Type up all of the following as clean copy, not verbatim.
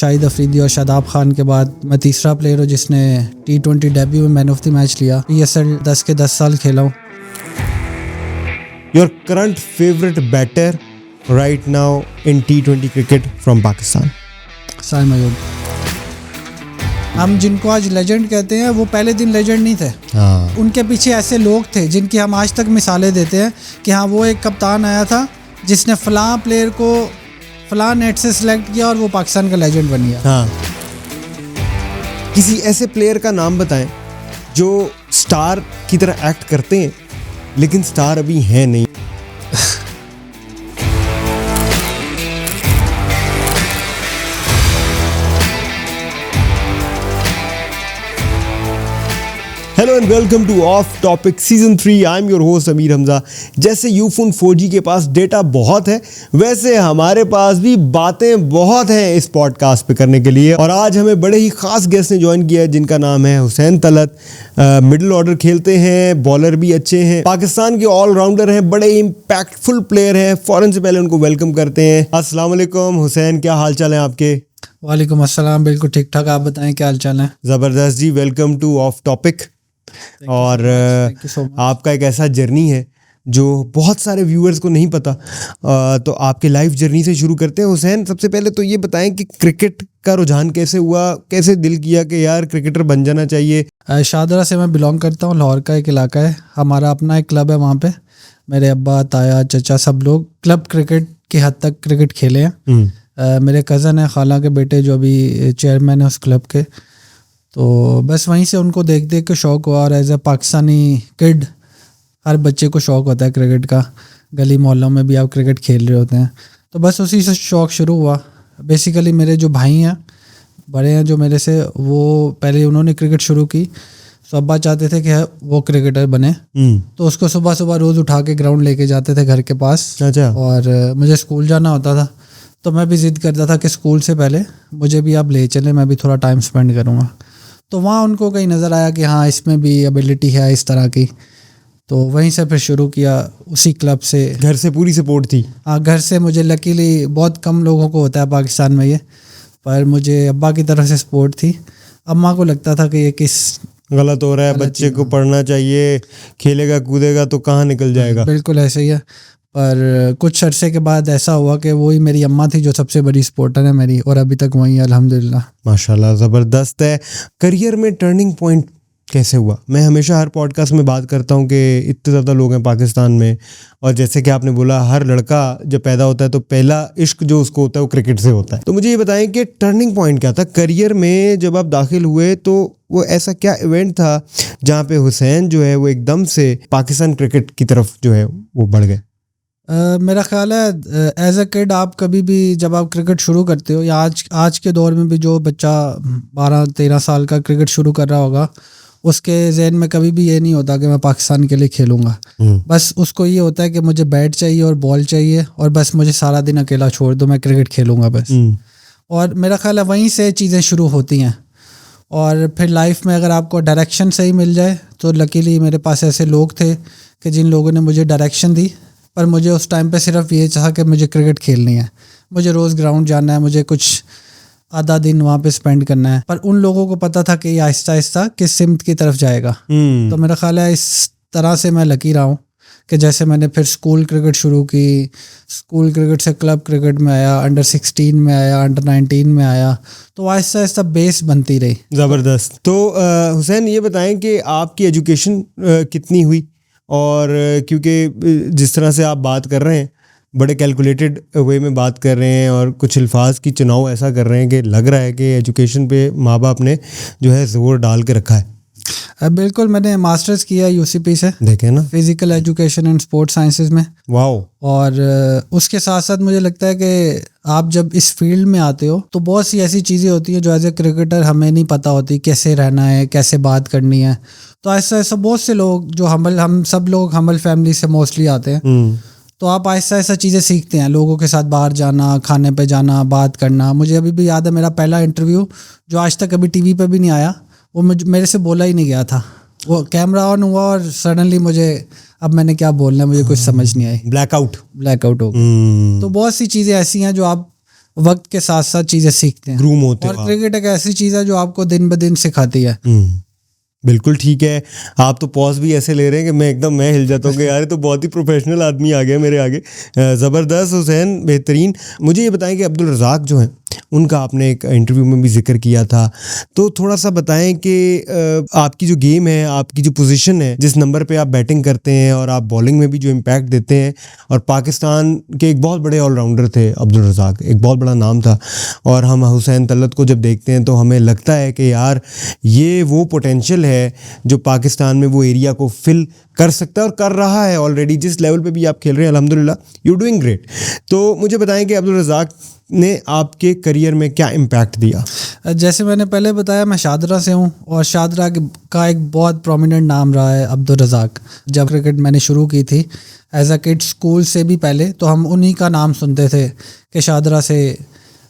शाहिद अफरीदी और शादाब खान के बाद मैं तीसरा प्लेयर हूँ जिसने T20 डेब्यू में मैन ऑफ द मैच लिया। PSL 10 के 10 साल खेला हूँ। Your current favorite batter right now in T20 cricket from Pakistan? Saim Ayub. हम जिनको आज लेजेंड कहते हैं वो पहले दिन लेजेंड नहीं थे। हाँ। उनके पीछे ऐसे लोग थे जिनकी हम आज तक मिसालें देते हैं कि हाँ वो एक कप्तान आया था जिसने फलां प्लेयर को फलां नेट से सिलेक्ट किया और वो पाकिस्तान का लेजेंड बन गया। हाँ। किसी ऐसे प्लेयर का नाम बताएं जो स्टार की तरह एक्ट करते हैं लेकिन स्टार अभी है नहीं। Hello and welcome two of topic season 3। I am your host Amir Hamza. जैसे यूफोन 4G के पास डेटा बहुत है वैसे हमारे पास भी बातें बहुत हैं इस पॉडकास्ट पे करने के लिए। और आज हमें बड़े ही खास गेस्ट ने ज्वाइन किया है जिनका नाम है हुसैन तलत। मिडिल ऑर्डर खेलते हैं, बॉलर भी अच्छे हैं, पाकिस्तान के ऑलराउंडर हैं, बड़े इम्पैक्टफुल प्लेयर हैं। फौरन से पहले उनको वेलकम करते हैं। अस्सलाम वालेकुम हुसैन, क्या हाल चाल है आपके? वालेकुम अस्सलाम, बिल्कुल ठीक ठाक। आप बताएं क्या हाल चाल है? ज़बरदस्त जी, वेलकम टू ऑफ टॉपिक। और आपका एक ऐसा जर्नी है जो बहुत सारे व्यूअर्स को नहीं पता, तो आपके लाइफ जर्नी से शुरू करते हैं। हुसैन, सबसे पहले तो ये बताएं कि क्रिकेट का रुझान कैसे हुआ, कैसे दिल किया कि यार क्रिकेटर बन जाना चाहिए? शाहदरा से मैं बिलोंग करता हूँ। लाहौर का एक इलाका है, हमारा अपना एक क्लब है। वहाँ पे मेरे अब्बा, ताया, चचा सब लोग क्लब क्रिकेट की हद तक क्रिकेट खेले हैं। मेरे कज़न है, खाला के बेटे जो अभी चेयरमैन है उस क्लब के। तो बस वहीं से उनको देख देख के शौक़ हुआ। और एज ए पाकिस्तानी किड हर बच्चे को शौक़ होता है क्रिकेट का। गली मोहल्लों में भी आप क्रिकेट खेल रहे होते हैं, तो बस उसी से शौक़ शुरू हुआ। बेसिकली मेरे जो भाई हैं, बड़े हैं जो मेरे से, वो पहले उन्होंने क्रिकेट शुरू की। तो अब्बा चाहते थे कि वो क्रिकेटर बने, तो उसको सुबह सुबह रोज़ उठा के ग्राउंड लेके जाते थे घर के पास। अच्छा। और मुझे स्कूल जाना होता था तो मैं भी ज़िद करता था कि स्कूल से पहले मुझे भी आप ले चलें, मैं भी थोड़ा टाइम स्पेंड करूँगा। तो वहाँ उनको कहीं नज़र आया कि हाँ इसमें भी एबिलिटी है इस तरह की, तो वहीं से फिर शुरू किया उसी क्लब से। घर से पूरी सपोर्ट थी? हाँ, घर से मुझे लकीली, बहुत कम लोगों को होता है पाकिस्तान में ये, पर मुझे अब्बा की तरफ से सपोर्ट थी। अम्मा को लगता था कि ये किस गलत हो रहा है, बच्चे को पढ़ना चाहिए, खेलेगा कूदेगा तो कहाँ निकल जाएगा। बिल्कुल ऐसे ही है। पर कुछ अरसे के बाद ऐसा हुआ कि वही मेरी अम्मा थी जो सबसे बड़ी सपोर्टर है मेरी, और अभी तक वही है अल्हम्दुलिल्लाह। माशाल्लाह, ज़बरदस्त है। करियर में टर्निंग पॉइंट कैसे हुआ? मैं हमेशा हर पॉडकास्ट में बात करता हूँ कि इतने ज़्यादा लोग हैं पाकिस्तान में, और जैसे कि आपने बोला हर लड़का जब पैदा होता है तो पहला इश्क जो उसको होता है वो क्रिकेट से होता है। तो मुझे ये बताएं कि टर्निंग पॉइंट क्या था करियर में जब आप दाखिल हुए? तो वो ऐसा क्या इवेंट था जहाँ पे हुसैन जो है वो एकदम से पाकिस्तान क्रिकेट की तरफ जो है वो बढ़ गए? मेरा ख्याल है एज अ किड आप कभी भी जब आप क्रिकेट शुरू करते हो, या आज के दौर में भी जो बच्चा 12-13 साल का क्रिकेट शुरू कर रहा होगा, उसके जहन में कभी भी ये नहीं होता कि मैं पाकिस्तान के लिए खेलूँगा। बस उसको ये होता है कि मुझे बैट चाहिए और बॉल चाहिए, और बस मुझे सारा दिन अकेला छोड़ दो, मैं क्रिकेट खेलूँगा बस। और मेरा ख्याल है वहीं से चीज़ें शुरू होती हैं। और फिर लाइफ में अगर आपको डायरेक्शन सही मिल जाए, तो लकीली मेरे पास ऐसे लोग थे कि जिन लोगों ने मुझे डायरेक्शन दी। पर मुझे उस टाइम पे सिर्फ ये चाहा कि मुझे क्रिकेट खेलनी है, मुझे रोज़ ग्राउंड जाना है, मुझे कुछ आधा दिन वहाँ पे स्पेंड करना है। पर उन लोगों को पता था कि ये आहिस्ता आहिस्ता किस सिमत की तरफ जाएगा। तो मेरा ख्याल है इस तरह से मैं लकी रहा हूँ कि जैसे मैंने फिर स्कूल क्रिकेट शुरू की, स्कूल क्रिकेट से क्लब क्रिकेट में आया, अंडर 16 में आया, अंडर 19 में आया, तो आहिस्ता आहिस्ता बेस बनती रही। ज़बरदस्त। तो हुसैन ये बताएं कि आपकी एजुकेशन कितनी हुई? और क्योंकि जिस तरह से आप बात कर रहे हैं बड़े कैलकुलेटेड वे में बात कर रहे हैं और कुछ अल्फाज की चुनाव ऐसा कर रहे हैं कि लग रहा है कि एजुकेशन पे माँ बाप ने जो है ज़ोर डाल के रखा है। बिल्कुल, मैंने मास्टर्स किया UCP से, देखें ना, physical education and sports sciences में। वाओ। और उसके साथ साथ मुझे लगता है कि आप जब इस फील्ड में आते हो तो बहुत सी ऐसी चीज़ें होती हैं जो एज ए क्रिकेटर हमें नहीं पता होती, कैसे रहना है, कैसे बात करनी है। तो ऐसा बहुत से लोग जो हम सब लोग हमल फैमिली से मोस्टली आते हैं, तो आप ऐसा चीज़ें सीखते हैं, लोगों के साथ बाहर जाना, खाने पे जाना, बात करना। मुझे अभी भी याद है मेरा पहला इंटरव्यू जो आज तक कभी टीवी पे भी नहीं आया, वो मेरे से बोला ही नहीं गया था। वो कैमरा ऑन हुआ और सडनली मुझे, अब मैंने क्या बोलना है मुझे कुछ समझ नहीं आई, ब्लैकआउट हो गया। तो बहुत सी चीज़ें ऐसी हैं जो आप वक्त के साथ साथ चीज़ें सीखते हैं, ग्रूम होते और हो आप। क्रिकेट एक ऐसी चीज़ है जो आपको दिन ब दिन सिखाती है। बिल्कुल ठीक है। आप तो पॉज भी ऐसे ले रहे हैं कि मैं हिल जाता हूँ कि यार ये तो बहुत ही प्रोफेशनल आदमी आ गया मेरे आगे। ज़बरदस्त हुसैन, बेहतरीन। मुझे ये बताएं कि अब्दुल रज़ाक जो हैं उनका आपने एक इंटरव्यू में भी जिक्र किया था, तो थोड़ा सा बताएं कि आपकी जो गेम है, आपकी जो पोजीशन है, जिस नंबर पे आप बैटिंग करते हैं और आप बॉलिंग में भी जो इम्पैक्ट देते हैं, और पाकिस्तान के एक बहुत बड़े ऑलराउंडर थे अब्दुल रज़ाक, एक बहुत बड़ा नाम था, और हम हुसैन तलत को जब देखते हैं तो हमें लगता है कि यार ये वो पोटेंशियल है जो पाकिस्तान में वो एरिया को फिल कर सकता है और कर रहा है ऑलरेडी। जिस लेवल पे भी आप खेल रहे हैं अल्हम्दुलिल्लाह यू डूइंग ग्रेट। तो मुझे बताएं कि अब्दुल रज़ाक ने आपके करियर में क्या इम्पैक्ट दिया? जैसे मैंने पहले बताया, मैं शादरा से हूँ, और शादरा का एक बहुत प्रोमिनेंट नाम रहा है अब्दुल रज़ाक। जब क्रिकेट मैंने शुरू की थी एज अ किड, स्कूल से भी पहले तो हम उन्हीं का नाम सुनते थे कि शादरा से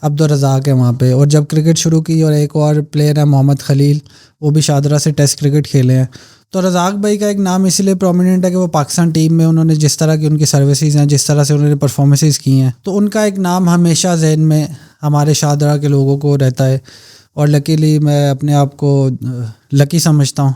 अब्दुल रज़ाक है वहाँ पे। और जब क्रिकेट शुरू की, और एक और प्लेयर है मोहम्मद खलील, वो भी शादरा से टेस्ट क्रिकेट खेले हैं। तो रज़ाक भाई का एक नाम इसीलिए प्रोमिनेंट है कि वो पाकिस्तान टीम में उन्होंने जिस तरह की उनकी सर्विसेज हैं, जिस तरह से उन्होंने परफॉर्मेंसेस की हैं, तो उनका एक नाम हमेशा जहन में हमारे शादरा के लोगों को रहता है। और लकीली मैं अपने आप को लकी समझता हूँ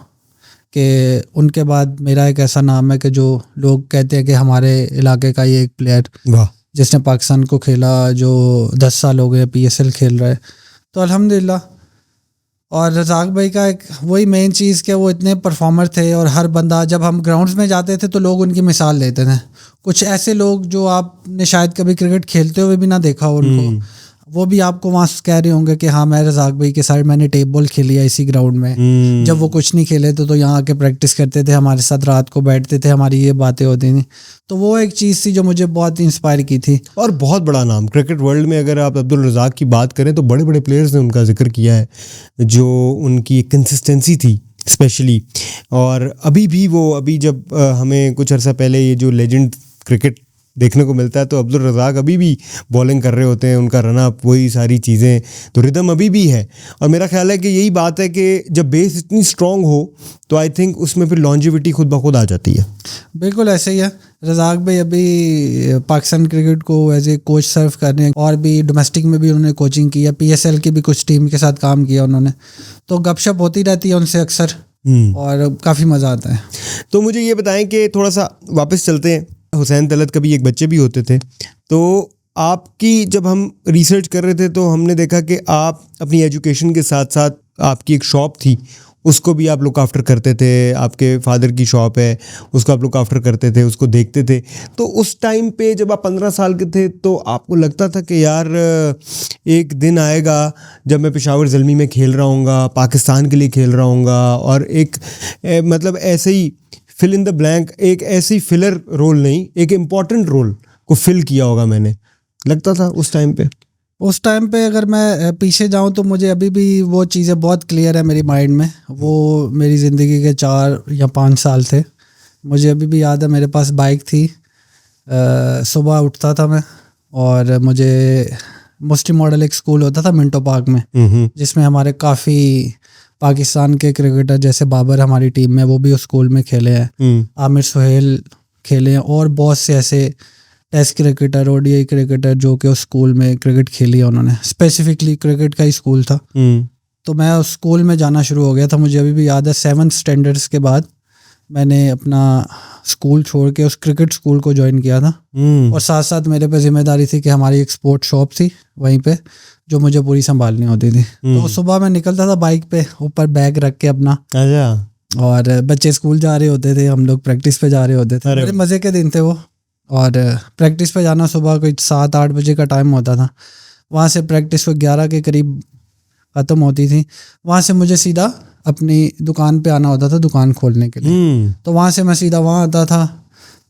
कि उनके बाद मेरा एक ऐसा नाम है कि जो लोग कहते हैं कि हमारे इलाके का ये एक प्लेयर वाह, जिसने पाकिस्तान को खेला, जो 10 साल हो गए PSL खेल रहा है, तो अल्हम्दुलिल्लाह। और रज़ाक भाई का एक वही मेन चीज़ कि वो इतने परफॉर्मर थे, और हर बंदा, जब हम ग्राउंड्स में जाते थे तो लोग उनकी मिसाल लेते थे। कुछ ऐसे लोग जो आपने शायद कभी क्रिकेट खेलते हुए भी ना देखा हो उनको, वो भी आपको वहाँ कह रहे होंगे कि हाँ, मैं रज़ाक भाई के साथ मैंने टेप बॉल खेली है इसी ग्राउंड में। जब वो कुछ नहीं खेले तो यहाँ आके प्रैक्टिस करते थे, हमारे साथ रात को बैठते थे, हमारी ये बातें होती थी। तो वो एक चीज़ थी जो मुझे बहुत इंस्पायर की थी। और बहुत बड़ा नाम क्रिकेट वर्ल्ड में, अगर आप अब्दुल रज़ाक की बात करें तो बड़े बड़े प्लेयर्स ने उनका जिक्र किया है, जो उनकी कंसिस्टेंसी थी स्पेशली। और अभी भी वो, अभी जब हमें कुछ अर्सा पहले ये जो लेजेंड क्रिकेट देखने को मिलता है, तो अब्दुल रज़ाक अभी भी बॉलिंग कर रहे होते हैं, उनका रन अप, वही सारी चीज़ें, तो रिदम अभी भी है। और मेरा ख्याल है कि यही बात है कि जब बेस इतनी स्ट्रॉन्ग हो तो आई थिंक उसमें फिर लॉन्जिविटी खुद ब खुद आ जाती है। बिल्कुल ऐसे ही है। रज़ाक भाई अभी पाकिस्तान क्रिकेट को एज ए कोच सर्व कर रहे हैं, और भी डोमेस्टिक में भी उन्होंने कोचिंग की है, PSL की भी कुछ टीम के साथ काम किया उन्होंने। तो गपशप होती रहती है उनसे अक्सर, और काफ़ी मज़ा आता है। तो मुझे ये बताएं कि थोड़ा सा वापस चलते हैं, हुसैन तलत कभी एक बच्चे भी होते थे, तो आपकी जब हम रिसर्च कर रहे थे तो हमने देखा कि आप अपनी एजुकेशन के साथ साथ आपकी एक शॉप थी, उसको भी आप लुक आफ्टर करते थे। आपके फादर की शॉप है, उसको आप लुक आफ्टर करते थे, उसको देखते थे। तो उस टाइम पे जब आप 15 साल के थे तो आपको लगता था कि यार एक दिन आएगा जब मैं पेशावर ज़ल्मी में खेल रहा हूँगा, पाकिस्तान के लिए खेल रहा हूँगा, और एक मतलब ऐसे ही फिल इन द ब्लैंक, एक ऐसी फिलर रोल नहीं, एक इम्पॉर्टेंट रोल को फिल किया होगा मैंने, लगता था उस टाइम पे? उस टाइम पे अगर मैं पीछे जाऊं तो मुझे अभी भी वो चीज़ें बहुत क्लियर है मेरी माइंड में। वो मेरी ज़िंदगी के 4 या 5 साल थे। मुझे अभी भी याद है, मेरे पास बाइक थी, सुबह उठता था मैं, और मुझे मुस्लिम मॉडल एक स्कूल होता था मिंटो पार्क में, जिसमें हमारे काफ़ी पाकिस्तान के क्रिकेटर, जैसे बाबर हमारी टीम में, वो भी उस स्कूल में खेले हैं, आमिर सुहेल खेले हैं, और बहुत से ऐसे टेस्ट क्रिकेटर, ODI क्रिकेटर जो कि उस स्कूल में क्रिकेट खेली है उन्होंने। स्पेसिफिकली क्रिकेट का ही स्कूल था। तो मैं उस स्कूल में जाना शुरू हो गया था। मुझे अभी भी याद है 7th स्टैंडर्ड्स के बाद मैंने अपना स्कूल छोड़ के उस क्रिकेट स्कूल को ज्वाइन किया था। और साथ साथ मेरे पे जिम्मेदारी थी कि हमारी एक स्पोर्ट शॉप थी वहीं पे, जो मुझे पूरी संभालनी होती थी। तो सुबह मैं निकलता था बाइक पे, ऊपर बैग रख के अपना, और बच्चे स्कूल जा रहे होते थे, हम लोग प्रैक्टिस पे जा रहे होते थे। बड़े मज़े के दिन थे वो। और प्रैक्टिस पे जाना सुबह कोई 7-8 बजे का टाइम होता था। वहाँ से प्रैक्टिस को 11 के करीब ख़त्म होती थी। वहाँ से मुझे सीधा अपनी दुकान पे आना होता था, दुकान खोलने के लिए। तो वहाँ से मैं सीधा वहाँ आता था।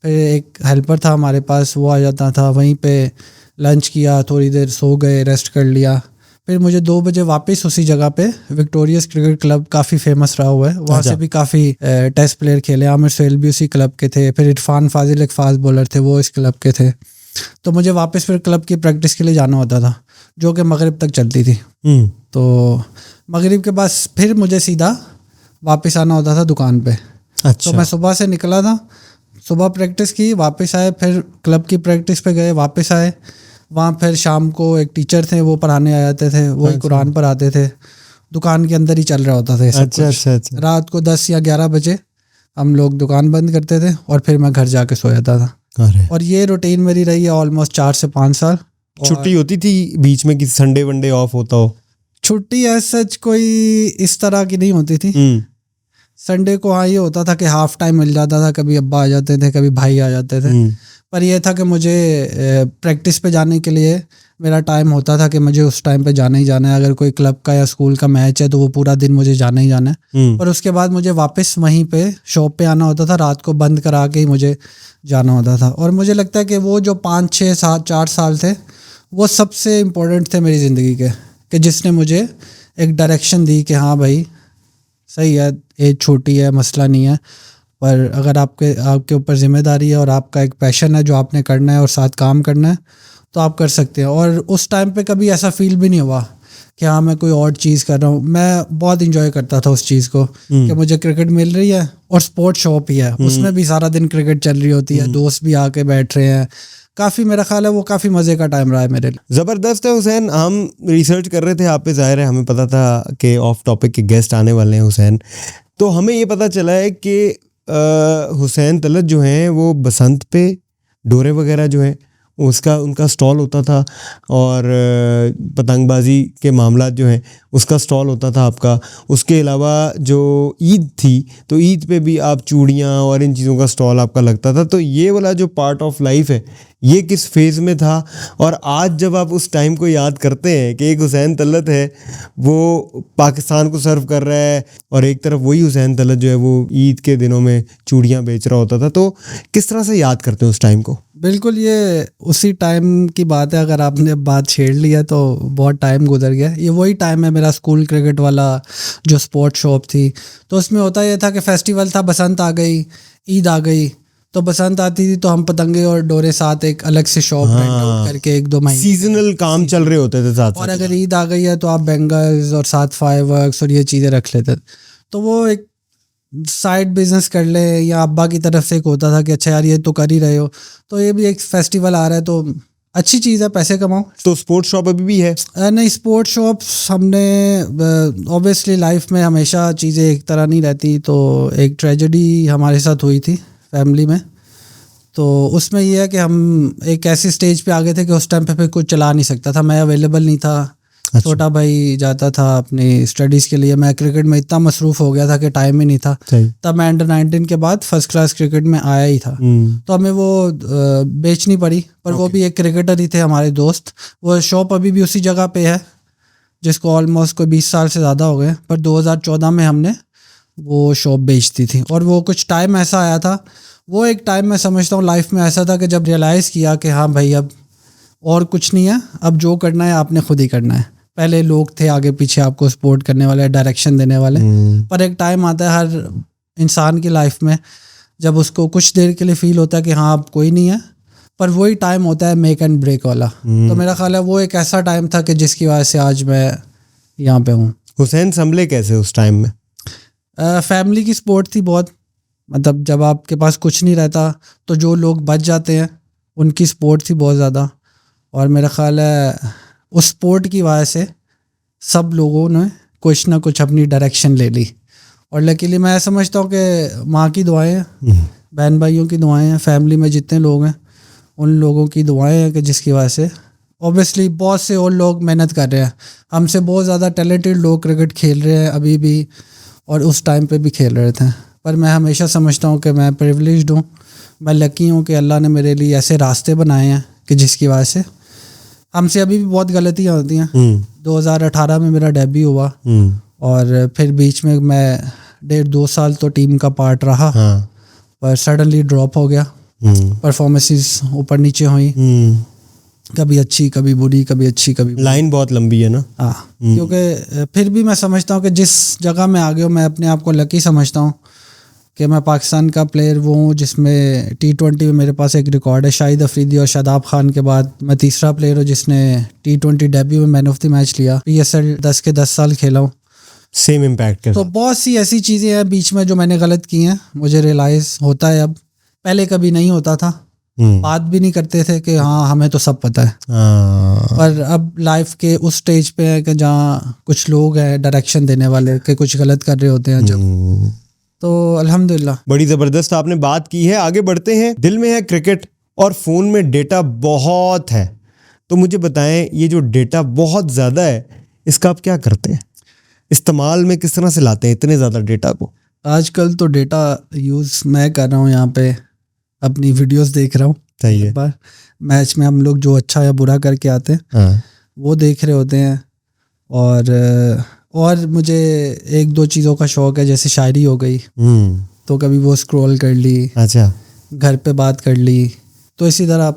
फिर एक हेल्पर था हमारे पास, वो आ जाता था, वहीं पे लंच किया, थोड़ी देर सो गए, रेस्ट कर लिया। फिर मुझे 2 बजे वापस उसी जगह पे, विक्टोरियस क्रिकेट क्लब काफ़ी फेमस रहा हुआ है, वहाँ से भी काफ़ी टेस्ट प्लेयर खेले। आमिर सुहेल भी उसी क्लब के थे। फिर इरफान फाजिल एक फास्ट बॉलर थे, वो इस क्लब के थे। तो मुझे वापस फिर क्लब की प्रैक्टिस के लिए जाना होता था, जो कि मगरिब तक चलती थी। तो मगरिब के बाद फिर मुझे सीधा वापस आना होता था दुकान पे। तो मैं सुबह से निकला था, सुबह प्रैक्टिस की, वापस आए, फिर क्लब की प्रैक्टिस पे गए, वापस आए, वहाँ फिर शाम को एक टीचर थे, वो पढ़ाने आ जाते थे, वही कुरान पढ़ाते थे, दुकान के अंदर ही चल रहा होता था ये सब कुछ। अच्छा। रात को 10 या 11 बजे हम लोग दुकान बंद करते थे और फिर मैं घर जाके सो जाता था। अरे और ये रूटीन मेरी रही है ऑलमोस्ट 4 से 5 साल। छुट्टी होती थी बीच में कि संडे वनडे ऑफ होता हो? छुट्टी ऐसा कोई इस तरह की नहीं होती थी। संडे को हाँ ये होता था कि हाफ टाइम मिल जाता था, कभी अब्बा आ जाते थे, कभी भाई आ जाते थे। पर ये था कि मुझे प्रैक्टिस पे जाने के लिए मेरा टाइम होता था कि मुझे उस टाइम पे जाना ही जाना है। अगर कोई क्लब का या स्कूल का मैच है तो वो पूरा दिन मुझे जाना ही जाना है। और उसके बाद मुझे वापस वहीं पे शॉप पे आना होता था, रात को बंद करा के ही मुझे जाना होता था। और मुझे लगता है कि वो जो 5, 6, 7, 4 साल थे वो सबसे इम्पोर्टेंट थे मेरी ज़िंदगी के, कि जिसने मुझे एक डायरेक्शन दी कि हाँ भाई सही है, एज छोटी है, मसला नहीं है, पर अगर आपके ऊपर जिम्मेदारी है और आपका एक पैशन है जो आपने करना है और साथ काम करना है तो आप कर सकते हैं। और उस टाइम पे कभी ऐसा फील भी नहीं हुआ कि हाँ मैं कोई और चीज़ कर रहा हूँ। मैं बहुत इंजॉय करता था उस चीज़ को कि मुझे क्रिकेट मिल रही है और स्पोर्ट्स शॉप ही है, उसमें भी सारा दिन क्रिकेट चल रही होती है, दोस्त भी आके बैठ रहे हैं। काफ़ी मेरा ख्याल है वो काफ़ी मज़े का टाइम रहा है मेरे लिए। ज़बरदस्त है हुसैन। हम रिसर्च कर रहे थे आप पे, ज़ाहिर है हमें पता था कि ऑफ टॉपिक के गेस्ट आने वाले हैं हुसैन, तो हमें ये पता चला है कि हुसैन तलत जो हैं वो बसंत पे डोरे वगैरह जो हैं उनका स्टॉल होता था, और पतंगबाजी के मामला जो हैं उसका स्टॉल होता था आपका। उसके अलावा जो ईद थी तो ईद पे भी आप चूड़ियाँ और इन चीज़ों का स्टॉल आपका लगता था। तो ये वाला जो पार्ट ऑफ लाइफ है ये किस फेज़ में था? और आज जब आप उस टाइम को याद करते हैं कि एक हुसैन तलत है वो पाकिस्तान को सर्व कर रहा है और एक तरफ वही हुसैन तलत जो है वो ईद के दिनों में चूड़ियाँ बेच रहा होता था, तो किस तरह से याद करते हैं उस टाइम को? बिल्कुल ये उसी टाइम की बात है। अगर आपने बात छेड़ ली है तो बहुत टाइम गुजर गया। ये वही टाइम है मेरा स्कूल क्रिकेट वाला जो स्पोर्ट्स शॉप थी। तो उसमें होता ये था कि फेस्टिवल था, बसंत आ गई, ईद आ गई, तो बसंत आती थी तो हम पतंगे और डोरे साथ एक अलग से शॉप रेंट आउट करके 1-2 महीने सीजनल काम चल रहे होते थे साथ। और अगर ईद आ गई है तो आप बेंगल्स और साथ फायरवर्क्स और ये चीज़ें रख लेते। तो वो एक साइड बिजनेस कर ले, या अब्बा की तरफ से एक होता था कि अच्छा यार ये तो कर ही रहे हो तो ये भी एक फेस्टिवल आ रहा है तो अच्छी चीज़ है, पैसे कमाओ। तो स्पोर्ट्स शॉप अभी भी है? नहीं, स्पोर्ट्स शॉप हमने ऑब्वियसली लाइफ में हमेशा चीज़ें एक तरह नहीं रहती। तो एक ट्रेजेडी हमारे साथ हुई थी फैमिली में, तो उसमें यह है कि हम एक ऐसी स्टेज पे आ गए थे कि उस टाइम पे फिर कुछ चला नहीं सकता था। मैं अवेलेबल नहीं था। अच्छा। छोटा भाई जाता था अपनी स्टडीज़ के लिए, मैं क्रिकेट में इतना मसरूफ़ हो गया था कि टाइम ही नहीं था। तब मैं अंडर 19 के बाद फर्स्ट क्लास क्रिकेट में आया ही था, तो हमें वो बेचनी पड़ी। पर वो भी एक क्रिकेटर ही थे हमारे दोस्त। वो शॉप अभी भी उसी जगह पे है जिसको ऑलमोस्ट कोई 20 साल से ज़्यादा हो गए, पर 2014 में हमने वो शॉप बेचती थी। और वो कुछ टाइम ऐसा आया था, वो एक टाइम मैं समझता हूँ लाइफ में ऐसा था कि जब रियलाइज़ किया कि हाँ भाई अब और कुछ नहीं है, अब जो करना है आपने खुद ही करना है। पहले लोग थे आगे पीछे आपको सपोर्ट करने वाले, डायरेक्शन देने वाले, पर एक टाइम आता है हर इंसान की लाइफ में जब उसको कुछ देर के लिए फील होता है कि हाँ अब कोई नहीं है, पर वही टाइम होता है मेक एंड ब्रेक वाला। तो मेरा ख्याल है वो एक ऐसा टाइम था कि जिसकी वजह से आज मैं यहाँ पे हूँ। हुसैन संभले कैसे उस टाइम में? फैमिली की सपोर्ट थी बहुत। मतलब जब आपके पास कुछ नहीं रहता तो जो लोग बच जाते हैं उनकी सपोर्ट थी बहुत ज़्यादा। और मेरा ख्याल है उस सपोर्ट की वजह से सब लोगों ने कुछ ना कुछ अपनी डायरेक्शन ले ली। और लकीली मैं समझता हूँ कि माँ की दुआएं हैं, बहन भाइयों की दुआएं हैं, फैमिली में जितने लोग हैं उन लोगों की दुआएं हैं कि जिसकी वजह से ऑब्वियसली बहुत से और लोग मेहनत कर रहे हैं। हमसे बहुत ज़्यादा टैलेंटेड लोग क्रिकेट खेल रहे हैं अभी भी, और उस टाइम पे भी खेल रहे थे। पर मैं हमेशा समझता हूँ कि मैं प्रिविलेज्ड हूँ, मैं लकी हूँ कि अल्लाह ने मेरे लिए ऐसे रास्ते बनाए हैं कि जिसकी वजह से हमसे अभी भी बहुत गलतियाँ होती हैं। 2018 में मेरा डेब्यू हुआ और फिर बीच में मैं 1.5-2 साल तो टीम का पार्ट रहा, पर सडनली ड्रॉप हो गया। परफॉर्मेंसेस ऊपर नीचे हुई, कभी अच्छी कभी बुरी, कभी अच्छी कभी बुरी। लाइन बहुत लंबी है ना। हाँ, क्योंकि फिर भी मैं समझता हूँ कि जिस जगह में आ गया हूँ मैं अपने आप को लकी समझता हूँ कि मैं पाकिस्तान का प्लेयर वो हूँ जिसमें T20 में मेरे पास एक रिकॉर्ड है। शाहिद अफरीदी और शादाब खान के बाद मैं तीसरा प्लेयर हूँ जिसने T20 डेब्यू में मैन ऑफ द मैच लिया। PSL 10 के 10 साल खेला हूँ, सेम इम्पैक्ट के। तो बहुत सी ऐसी चीज़ें हैं बीच में जो मैंने गलत की हैं, मुझे रियलाइज़ होता है अब, पहले कभी नहीं होता था। बात भी नहीं करते थे कि हाँ हमें तो सब पता है। पर अब लाइफ के उस स्टेज पे है कि जहाँ कुछ लोग हैं डायरेक्शन देने वाले कि कुछ गलत कर रहे होते हैं जब, तो अल्हम्दुलिल्लाह। बड़ी जबरदस्त आपने बात की है। आगे बढ़ते हैं। दिल में है क्रिकेट और फोन में डेटा बहुत है, तो मुझे बताएं ये जो डेटा बहुत ज्यादा है इसका आप क्या करते हैं, इस्तेमाल में किस तरह से लाते हैं इतने ज्यादा डेटा को? आजकल तो डेटा यूज़ मैं कर रहा हूँ, यहाँ पे अपनी वीडियोस देख रहा हूँ। सही है। एक बार मैच में हम लोग जो अच्छा या बुरा करके आते हैं हाँ। वो देख रहे होते हैं। और मुझे एक दो चीज़ों का शौक है, जैसे शायरी हो गई तो कभी वो स्क्रॉल कर ली, अच्छा, घर पे बात कर ली, तो इसी तरह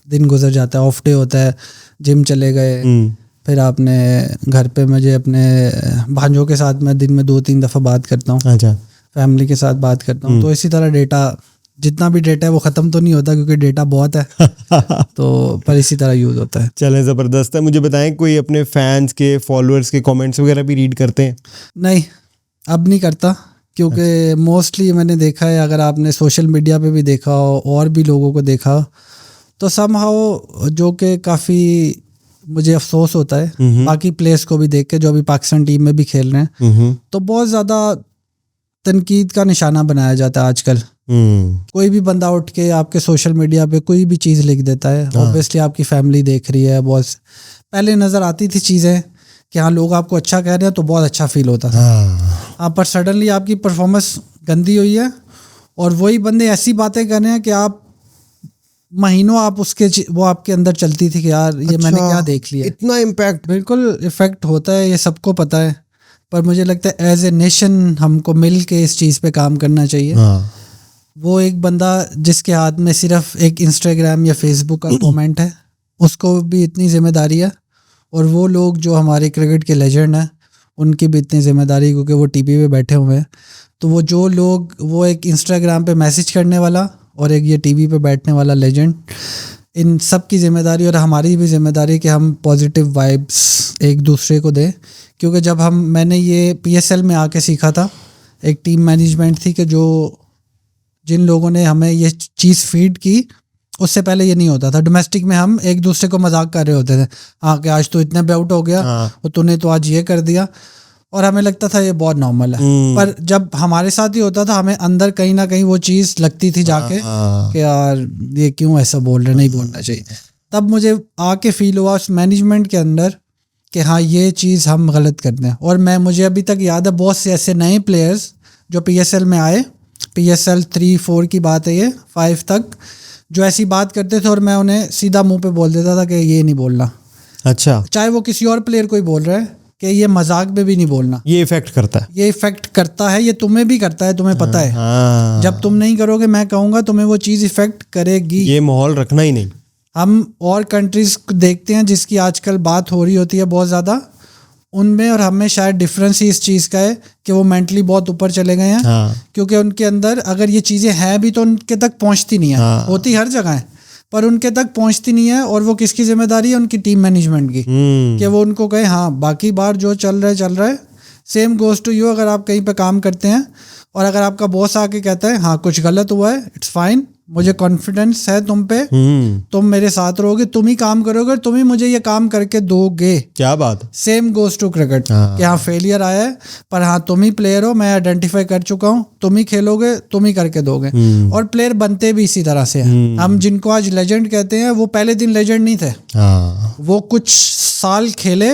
दिन गुजर जाता है। ऑफ डे होता है, जिम चले गए, फिर आपने घर पे मुझे अपने भांजों के साथ मैं दिन में 2-3 दफ़ा बात करता हूँ। अच्छा, फैमिली के साथ बात करता हूँ। तो इसी तरह डेटा, जितना भी डेटा है वो ख़त्म तो नहीं होता क्योंकि डेटा बहुत है तो पर इसी तरह यूज़ होता है। चलें, ज़बरदस्त है। मुझे बताएं कोई अपने फैंस के, फॉलोअर्स के कमेंट्स वगैरह भी रीड करते हैं? नहीं, अब नहीं करता, क्योंकि मोस्टली मैंने देखा है, अगर आपने सोशल मीडिया पे भी देखा हो और भी लोगों को देखा हो, तो समहाउ जो कि काफ़ी मुझे अफसोस होता है बाकी प्लेयर्स को भी देख के जो अभी पाकिस्तान टीम में भी खेल रहे हैं, तो बहुत ज़्यादा तनकीद का निशाना बनाया जाता है आजकल। कोई भी बंदा उठ के आपके सोशल मीडिया पे कोई भी चीज़ लिख देता है। ऑब्वियसली आपकी फैमिली देख रही है, बहुत पहले नज़र आती थी चीज़ें कि हाँ लोग आपको अच्छा कह रहे हैं तो बहुत अच्छा फील होता था। हाँ, पर सडनली आपकी परफॉर्मेंस गंदी हुई है और वही बंदे ऐसी बातें कर रहे हैं कि आप महीनों आप वो आपके अंदर चलती थी कि यार ये मैंने क्या देख लिया। इतना इम्पैक्ट? बिल्कुल इफेक्ट होता है, ये सबको पता है, पर मुझे लगता है एज ए नेशन हमको मिल के इस चीज़ पे काम करना चाहिए। वो एक बंदा जिसके हाथ में सिर्फ एक इंस्टाग्राम या फेसबुक का कमेंट है, उसको भी इतनी जिम्मेदारी है, और वो लोग जो हमारे क्रिकेट के लेजेंड हैं उनकी भी इतनी जिम्मेदारी, क्योंकि वो टीवी पे बैठे हुए हैं। तो वो जो लोग, वो एक इंस्टाग्राम पे मैसेज करने वाला और एक ये टीवी पे बैठने वाला लेजेंड, इन सब की जिम्मेदारी और हमारी भी जिम्मेदारी कि हम पॉजिटिव वाइब्स एक दूसरे को दें। क्योंकि जब मैंने ये PSL में आके सीखा था, एक टीम मैनेजमेंट थी कि जिन लोगों ने हमें ये चीज़ फीड की, उससे पहले ये नहीं होता था। डोमेस्टिक में हम एक दूसरे को मजाक कर रहे होते थे, हाँ कि आज तो इतने पे आउट हो गया और तूने तो आज ये कर दिया, और हमें लगता था ये बहुत नॉर्मल है। पर जब हमारे साथ ही होता था, हमें अंदर कहीं ना कहीं वो चीज़ लगती थी जाके कि यार ये क्यों ऐसा बोल रहे, नहीं बोलना चाहिए। तब मुझे आके फील हुआ उस मैनेजमेंट के अंदर कि हाँ ये चीज़ हम गलत करते हैं। और मुझे अभी तक याद है बहुत से ऐसे नए प्लेयर्स जो PSL में आए, PSL 3-4 की बात है, ये 5 तक, जो ऐसी बात करते थे और मैं उन्हें सीधा मुंह पे बोल देता था कि ये नहीं बोलना। अच्छा, चाहे वो किसी और प्लेयर को ही बोल रहा है कि ये मजाक में भी नहीं बोलना। ये इफेक्ट करता है, ये इफेक्ट करता है, ये तुम्हें भी करता है, तुम्हें पता है। जब तुम नहीं करोगे, मैं कहूँगा तुम्हें वो चीज़ इफेक्ट करेगी। ये माहौल रखना ही नहीं। हम और कंट्रीज देखते हैं जिसकी आजकल बात हो रही होती है बहुत ज़्यादा, उनमें और हमें शायद डिफरेंस ही इस चीज़ का है कि वो मेंटली बहुत ऊपर चले गए हैं। क्योंकि उनके अंदर अगर ये चीज़ें हैं भी तो उनके तक पहुंचती नहीं है। होती हर जगह है पर उनके तक पहुंचती नहीं है। और वो किसकी जिम्मेदारी है? उनकी टीम मैनेजमेंट की, कि वो उनको कहे हाँ बाकी बार जो चल रहा है। सेम गोज टू यू, अगर आप कहीं पे काम करते हैं और अगर आपका बॉस आके कहता है हाँ कुछ गलत हुआ है, इट्स फाइन, मुझे कॉन्फिडेंस है तुम पे, तुम मेरे साथ रहोगे, तुम ही काम करोगे, तुम ही मुझे ये काम करके दोगे। क्या बात। सेम गोज टू क्रिकेट, कि हाँ फेलियर आया है पर हाँ तुम ही प्लेयर हो, मैं आइडेंटिफाई कर चुका हूँ, तुम ही खेलोगे, तुम ही करके दोगे। और प्लेयर बनते भी इसी तरह से हैं। हम जिनको आज लेजेंड कहते हैं वो पहले दिन लेजेंड नहीं थे। वो कुछ साल खेले,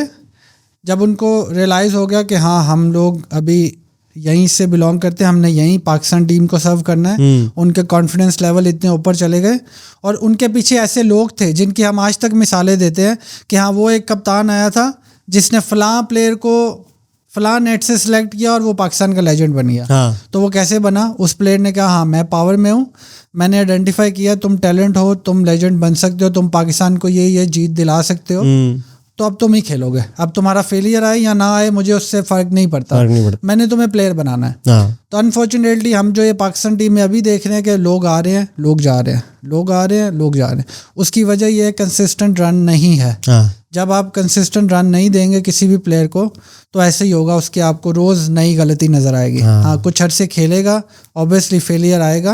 जब उनको रियलाइज हो गया कि हाँ हम लोग अभी यहीं से बिलोंग करते हैं, हमने यहीं पाकिस्तान टीम को सर्व करना है, उनके कॉन्फिडेंस लेवल इतने ऊपर चले गए। और उनके पीछे ऐसे लोग थे जिनकी हम आज तक मिसालें देते हैं कि हाँ वो एक कप्तान आया था जिसने फलां प्लेयर को फलां नेट से सिलेक्ट किया और वो पाकिस्तान का लेजेंड बन गया। तो वो कैसे बना? उस प्लेयर ने कहा हाँ मैं पावर में हूँ, मैंने आइडेंटिफाई किया तुम टैलेंट हो, तुम लेजेंड बन सकते हो, तुम पाकिस्तान को ये जीत दिला सकते हो, तो अब तुम ही खेलोगे। अब तुम्हारा फेलियर आए या ना आए मुझे उससे फर्क नहीं पड़ता, मैंने तुम्हें प्लेयर बनाना है। तो अनफॉर्चुनेटली हम जो ये पाकिस्तान टीम में अभी देख रहे हैं कि लोग आ रहे हैं, लोग जा रहे हैं, लोग आ रहे हैं, लोग जा रहे हैं, उसकी वजह ये कंसिस्टेंट रन नहीं है। जब आप कंसिस्टेंट रन नहीं देंगे किसी भी प्लेयर को तो ऐसे ही होगा, उसकी आपको रोज नई गलती नजर आएगी। हाँ, कुछ अरसे खेलेगा, ऑब्वियसली फेलियर आएगा,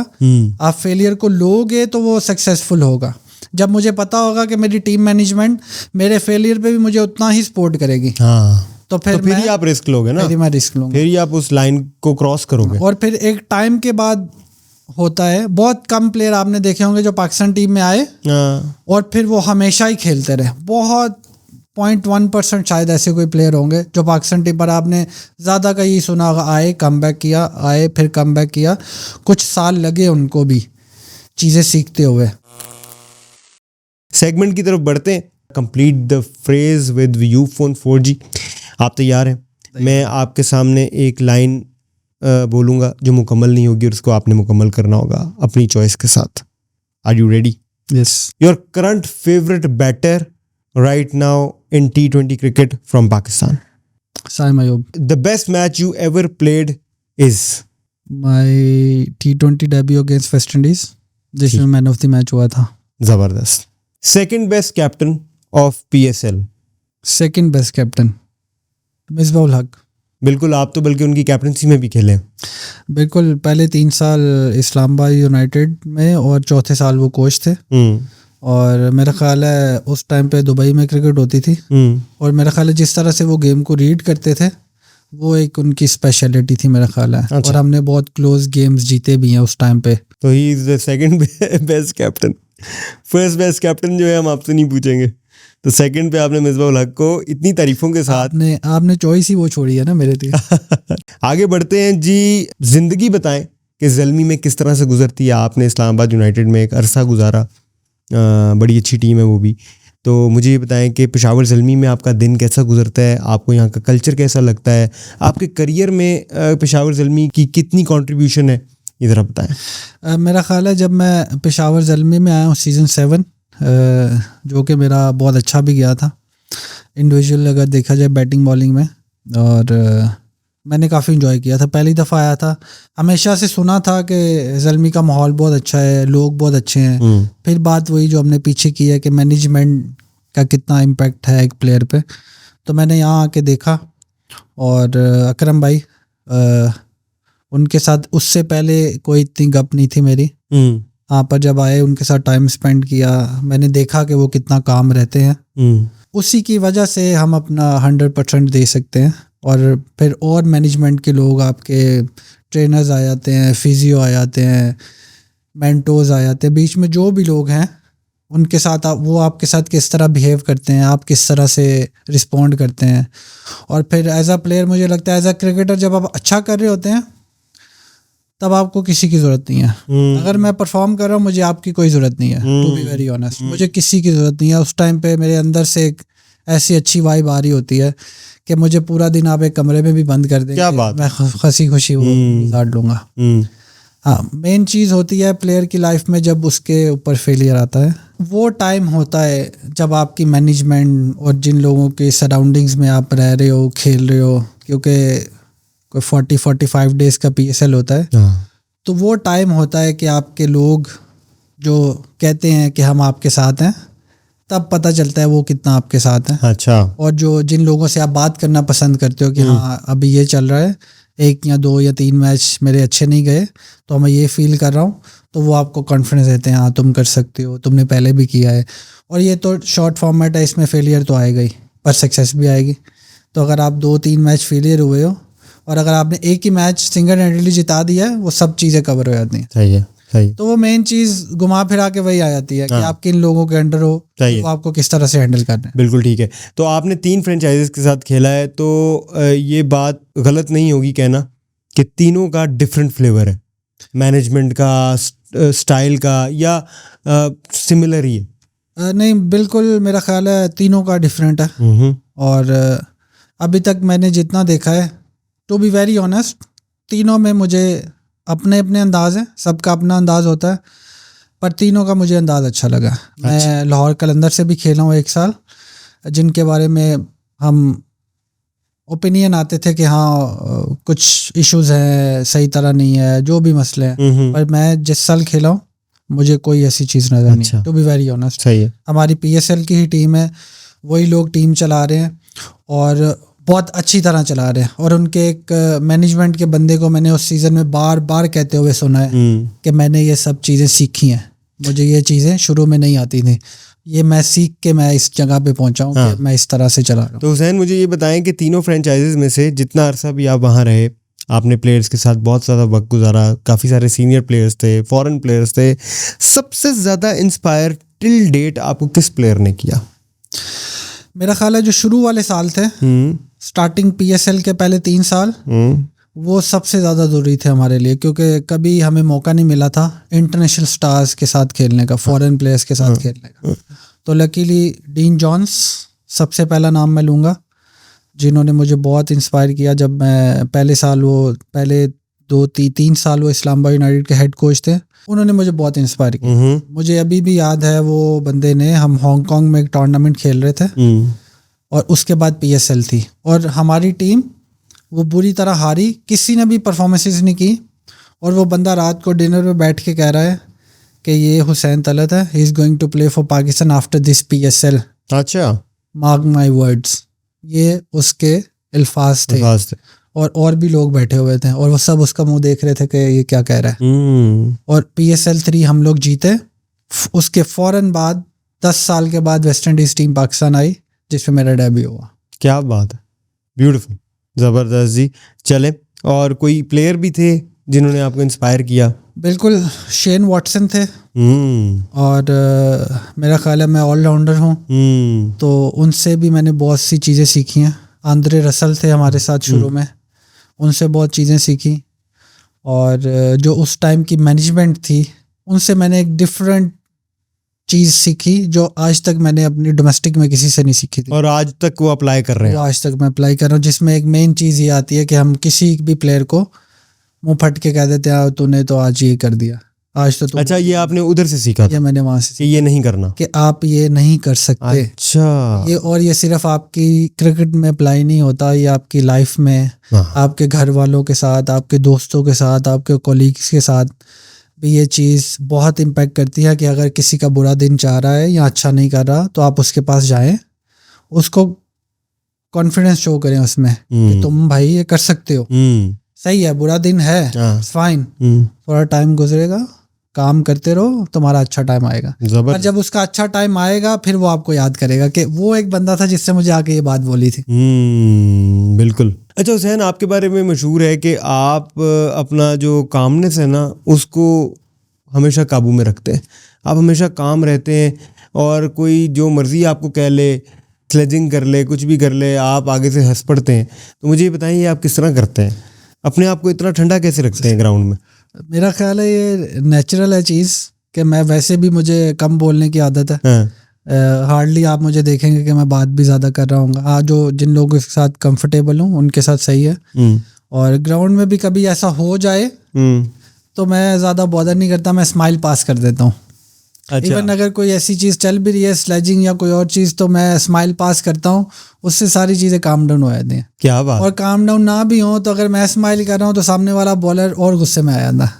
आप फेलियर को लोगे तो वो सक्सेसफुल होगा। जब मुझे पता होगा कि मेरी टीम मैनेजमेंट मेरे फेलियर पे भी मुझे उतना ही सपोर्ट करेगी, तो फिर ही आप रिस्क लोगे ना, फिर मैं रिस्क लूंगा, फिर ही आप उस लाइन को क्रॉस करोगे। और फिर एक टाइम के बाद होता है, बहुत कम प्लेयर आपने देखे होंगे जो पाकिस्तान टीम में आए और फिर वो हमेशा ही खेलते रहे। बहुत 0.1% शायद ऐसे कोई प्लेयर होंगे जो पाकिस्तान टीम पर आपने ज़्यादा का यही सुना होगा, आए कमबैक किया, आए फिर कमबैक किया, कुछ साल लगे उनको भी चीज़ें सीखते हुए। सेगमेंट की तरफ बढ़ते हैं। Complete the phrase with Ufone 4G। आप तैयार हैं? मैं आपके सामने एक लाइन बोलूँगा जो मुकम्मल नहीं होगी और उसको आपने मुकम्मल करना होगा अपनी चॉइस के साथ। Are you ready? Yes. Your current favourite batter right now in T20 cricket from Pakistan? Saim Ayub. The best match you ever played is? My T20 debut against West Indies, जिसमें मैन ऑफ द मैच हुआ था। जबरदस्त। Second best captain of PSL? Second best captain Misbah-ul Haq. बिल्कुल, आप तो बल्कि उनकी captaincy में भी खेले। बिल्कुल, पहले 3 साल इस्लामाबाद यूनाइटेड में और चौथे साल वो कोच थे। और मेरा ख्याल है उस टाइम पे दुबई में क्रिकेट होती थी और मेरा ख्याल है जिस तरह से वो गेम को रीड करते थे वो एक उनकी स्पेशलिटी थी मेरा ख्याल है। और हमने बहुत क्लोज गेम्स जीते भी हैं उस टाइम पे। तो he is the second best captain. First best captain जो है हम आपसे नहीं पूछेंगे। तो सेकंड पे आपने मिसबाउल हक को इतनी तारीफों के साथ आपने चॉइस ही वो छोड़ी है ना मेरे लिए। आगे बढ़ते हैं जी। जिंदगी बताएं कि ज़ल्मी में किस तरह से गुजरती है। आपने इस्लामाबाद यूनाइटेड में एक अरसा गुजारा, बड़ी अच्छी टीम है वो भी। तो मुझे ये बताएं कि पेशावर ज़ल्मी में आपका दिन कैसा गुजरता है, आपको यहाँ का कल्चर कैसा लगता है, आपके करियर में पेशावर ज़ल्मी की कितनी कंट्रीब्यूशन है, ये ज़रा बताएं। मेरा ख्याल है जब मैं पेशावर ज़ल्मी में आया हूँ सीज़न 7, जो कि मेरा बहुत अच्छा भी गया था इंडिविजुअल अगर देखा जाए बैटिंग बॉलिंग में, और मैंने काफ़ी इन्जॉय किया था। पहली दफ़ा आया था, हमेशा से सुना था कि ज़ल्मी का माहौल बहुत अच्छा है, लोग बहुत अच्छे हैं। फिर बात वही जो हमने पीछे की है कि मैनेजमेंट का कितना इम्पैक्ट है एक प्लेयर पे। तो मैंने यहाँ आके देखा और अकरम भाई उनके साथ उससे पहले कोई इतनी गप नहीं थी मेरी। यहाँ पर जब आए उनके साथ टाइम स्पेंड किया, मैंने देखा कि वो कितना काम रहते हैं। उसी की वजह से हम अपना 100% दे सकते हैं। और फिर और मैनेजमेंट के लोग आपके ट्रेनर्स आ जाते हैं, फिजियो आ जाते हैं, मेंटोर्स आ जाते हैं, बीच में जो भी लोग हैं उनके साथ वो आपके साथ किस तरह बिहेव करते हैं, आप किस तरह से रिस्पॉन्ड करते हैं। और फिर एज अ प्लेयर मुझे लगता है एज अ क्रिकेटर जब आप अच्छा कर रहे होते हैं तब आपको किसी की ज़रूरत नहीं है। अगर मैं परफॉर्म कर रहा हूँ मुझे आपकी कोई ज़रूरत नहीं है, टू बी वेरी ऑनेस्ट। मुझे किसी की ज़रूरत नहीं है। उस टाइम पे मेरे अंदर से एक ऐसी अच्छी वाइब आ रही होती है कि मुझे पूरा दिन आप एक कमरे में भी बंद कर देंगे, क्या बात, मैं हंसी खुशी वो गुजार लूँगा। हाँ, मेन चीज़ होती है प्लेयर की लाइफ में जब उसके ऊपर फेलियर आता है, वो टाइम होता है जब आपकी मैनेजमेंट और जिन लोगों के सराउंडिंग्स में आप रह रहे हो, खेल रहे हो, क्योंकि कोई 40-45 डेज़ का PSL होता है, तो वो टाइम होता है कि आपके लोग जो कहते हैं कि हम आपके साथ हैं, तब पता चलता है वो कितना आपके साथ हैं। अच्छा। और जो जिन लोगों से आप बात करना पसंद करते हो कि हाँ अभी ये चल रहा है, 1 या 2 या 3 मैच मेरे अच्छे नहीं गए तो मैं ये फील कर रहा हूँ, तो वो आपको कॉन्फिडेंस देते हैं, हाँ तुम कर सकते हो, तुमने पहले भी किया है। और ये तो शॉर्ट फॉर्मेट है, इसमें फेलियर तो आएगा ही पर सक्सेस भी आएगी। तो अगर आप 2-3 मैच फेलियर हुए हो और अगर आपने एक ही मैच सिंगल हैंडली जिता दिया है, वो सब चीज़ें कवर हो जाती हैं। सही है, सही। तो वो मेन चीज़ घुमा फिरा के वही आ जाती है कि आप किन लोगों के अंडर हो, तो आपको किस तरह से हैंडल करना है। बिल्कुल ठीक है। तो आपने 3 फ्रेंचाइजीज के साथ खेला है, तो ये बात गलत नहीं होगी कहना कि तीनों का डिफरेंट फ्लेवर है, मैनेजमेंट का, स्टाइल का, या सिमिलर ही है? नहीं, बिल्कुल मेरा ख्याल है तीनों का डिफरेंट है। और अभी तक मैंने जितना देखा है, टू बी वेरी ऑनेस्ट, तीनों में मुझे अपने अपने अंदाज़ हैं, सबका अपना अंदाज़ होता है, पर तीनों का मुझे अंदाज़ अच्छा लगा। मैं लाहौर कलंदर से भी खेला हूँ 1 साल, जिनके बारे में हम ओपिनियन आते थे कि हाँ कुछ इश्यूज़ हैं, सही तरह नहीं है, जो भी मसले हैं, पर मैं जिस साल खेला हूँ मुझे कोई ऐसी चीज़ नज़र नहीं, टू बी वेरी ऑनेस्ट। सही है। हमारी PSL की ही टीम है वही लोग टीम चला रहे हैं और बहुत अच्छी तरह चला रहे हैं। और उनके एक मैनेजमेंट के बंदे को मैंने उस सीज़न में बार बार कहते हुए सुना है कि मैंने ये सब चीज़ें सीखी हैं, मुझे ये चीज़ें शुरू में नहीं आती थी, ये मैं सीख के मैं इस जगह पे पहुंचा हूँ कि मैं इस तरह से चला रहा हूँ। तो हुसैन मुझे ये बताएं कि तीनों फ्रेंचाइजीज में से जितना अरसा भी आप वहाँ रहे, आपने प्लेयर्स के साथ बहुत ज़्यादा वक्त गुजारा, काफ़ी सारे सीनियर प्लेयर्स थे, फॉरेन प्लेयर्स थे, सबसे ज़्यादा इंस्पायर टिल डेट आपको किस प्लेयर ने किया? मेरा ख्याल है जो शुरू वाले साल थे, स्टार्टिंग PSL के पहले 3 साल, वो सबसे ज़्यादा ज़रूरी थे हमारे लिए, क्योंकि कभी हमें मौका नहीं मिला था इंटरनेशनल स्टार्स के साथ खेलने का, फॉरेन प्लेयर्स के साथ खेलने का। तो लकीली डीन जॉन्स सबसे पहला नाम मैं लूँगा, जिन्होंने मुझे बहुत इंस्पायर किया। जब मैं पहले 2-3 साल वो इस्लामाबाद यूनाइटेड के हेड कोच थे, उन्होंने मुझे बहुत इंस्पायर किया। मुझे अभी भी याद है वो बंदे ने, हम हांगकांग में एक टूर्नामेंट खेल रहे थे और उसके बाद PSL थी और हमारी टीम वो बुरी तरह हारी, किसी ने भी परफॉर्मेंसेस नहीं की, और वो बंदा रात को डिनर पे बैठ के कह रहा है कि ये हुसैन तलत है, he is going to play for Pakistan after this PSL। अच्छा, मार्क माई वर्ड्स, ये उसके अल्फाज थे। और भी लोग बैठे हुए थे और वो सब उसका मुंह देख रहे थे कि ये क्या कह रहा है। और PSL 3 हम लोग जीते। उसके फौरन बाद 10 साल के बाद वेस्ट इंडीज टीम पाकिस्तान आई, जिसमें मेरा डेब्यू हुआ। क्या बात है, ब्यूटीफुल, ज़बरदस्त जी। चले, और कोई प्लेयर भी थे जिन्होंने आपको इंस्पायर किया? बिल्कुल, शेन वॉटसन थे। और मेरा ख्याल है मैं ऑलराउंडर हूँ, तो उनसे भी मैंने बहुत सी चीज़ें सीखी हैं। आंद्रे रसल थे हमारे साथ शुरू में, उनसे बहुत चीज़ें सीखी। और जो उस टाइम की मैनेजमेंट थी, उनसे मैंने एक डिफरेंट चीज़ सीखी जो आज तक मैंने अपनी डोमेस्टिक में किसी से नहीं सीखी थी, और आज तक वो अप्लाई कर रहे हैं। आज तक मैं अप्लाई कर रहा हूँ, जिसमें एक मेन चीज़ ये आती है कि हम किसी भी प्लेयर को मुंह फट के कह देते हैं तूने तो आज ये कर दिया, आज तो अच्छा, ये आपने उधर से सीखा था? ये मैंने वहाँ से कि ये नहीं करना, कि आप ये नहीं कर सकते। अच्छा, ये सिर्फ आपकी क्रिकेट में अप्लाई नहीं होता, ये आपकी लाइफ में, आपके घर वालों के साथ, आपके दोस्तों के साथ, आपके कोलीग्स के साथ भी ये चीज़ बहुत इम्पैक्ट करती है कि अगर किसी का बुरा दिन चाह रहा है या अच्छा नहीं कर रहा, तो आप उसके पास जाएं, उसको कॉन्फिडेंस शो करें उसमें कि तुम भाई ये कर सकते हो, सही है, बुरा दिन है, फाइन, थोड़ा टाइम गुजरेगा, काम करते रहो, तुम्हारा अच्छा टाइम आएगा। और जब उसका अच्छा टाइम आएगा, फिर वो आपको याद करेगा कि वो एक बंदा था जिससे मुझे आके ये बात बोली थी। बिल्कुल। अच्छा हुसैन, आपके बारे में मशहूर है कि आप अपना जो कामनेस है ना, उसको हमेशा काबू में रखते हैं। आप हमेशा काम रहते हैं, और कोई जो मर्जी आपको कह ले, स्लेजिंग कर ले, कुछ भी कर ले, आप आगे से हंस पड़ते हैं। तो मुझे ये बताइए, आप किस तरह करते हैं? अपने आप को इतना ठंडा कैसे रखते हैं ग्राउंड में? मेरा ख्याल है ये नेचुरल है चीज़, कि मैं वैसे भी, मुझे कम बोलने की आदत है। हार्डली आप मुझे देखेंगे कि मैं बात भी ज़्यादा कर रहा हूँ। हाँ, जो जिन लोगों के साथ कंफर्टेबल हूँ उनके साथ सही है। और ग्राउंड में भी कभी ऐसा हो जाए तो मैं ज़्यादा बॉदर नहीं करता, मैं स्माइल पास कर देता हूँ। अच्छा। इवन अगर कोई ऐसी चीज़ चल भी रही है, स्लेजिंग या कोई और चीज़, तो मैं स्माइल पास करता हूँ, उससे सारी चीज़ें काम डाउन हो जाती हैं। क्या बात। और काम डाउन ना भी हो तो अगर मैं स्माइल कर रहा हूँ तो सामने वाला बॉलर और गुस्से में आ जाता है।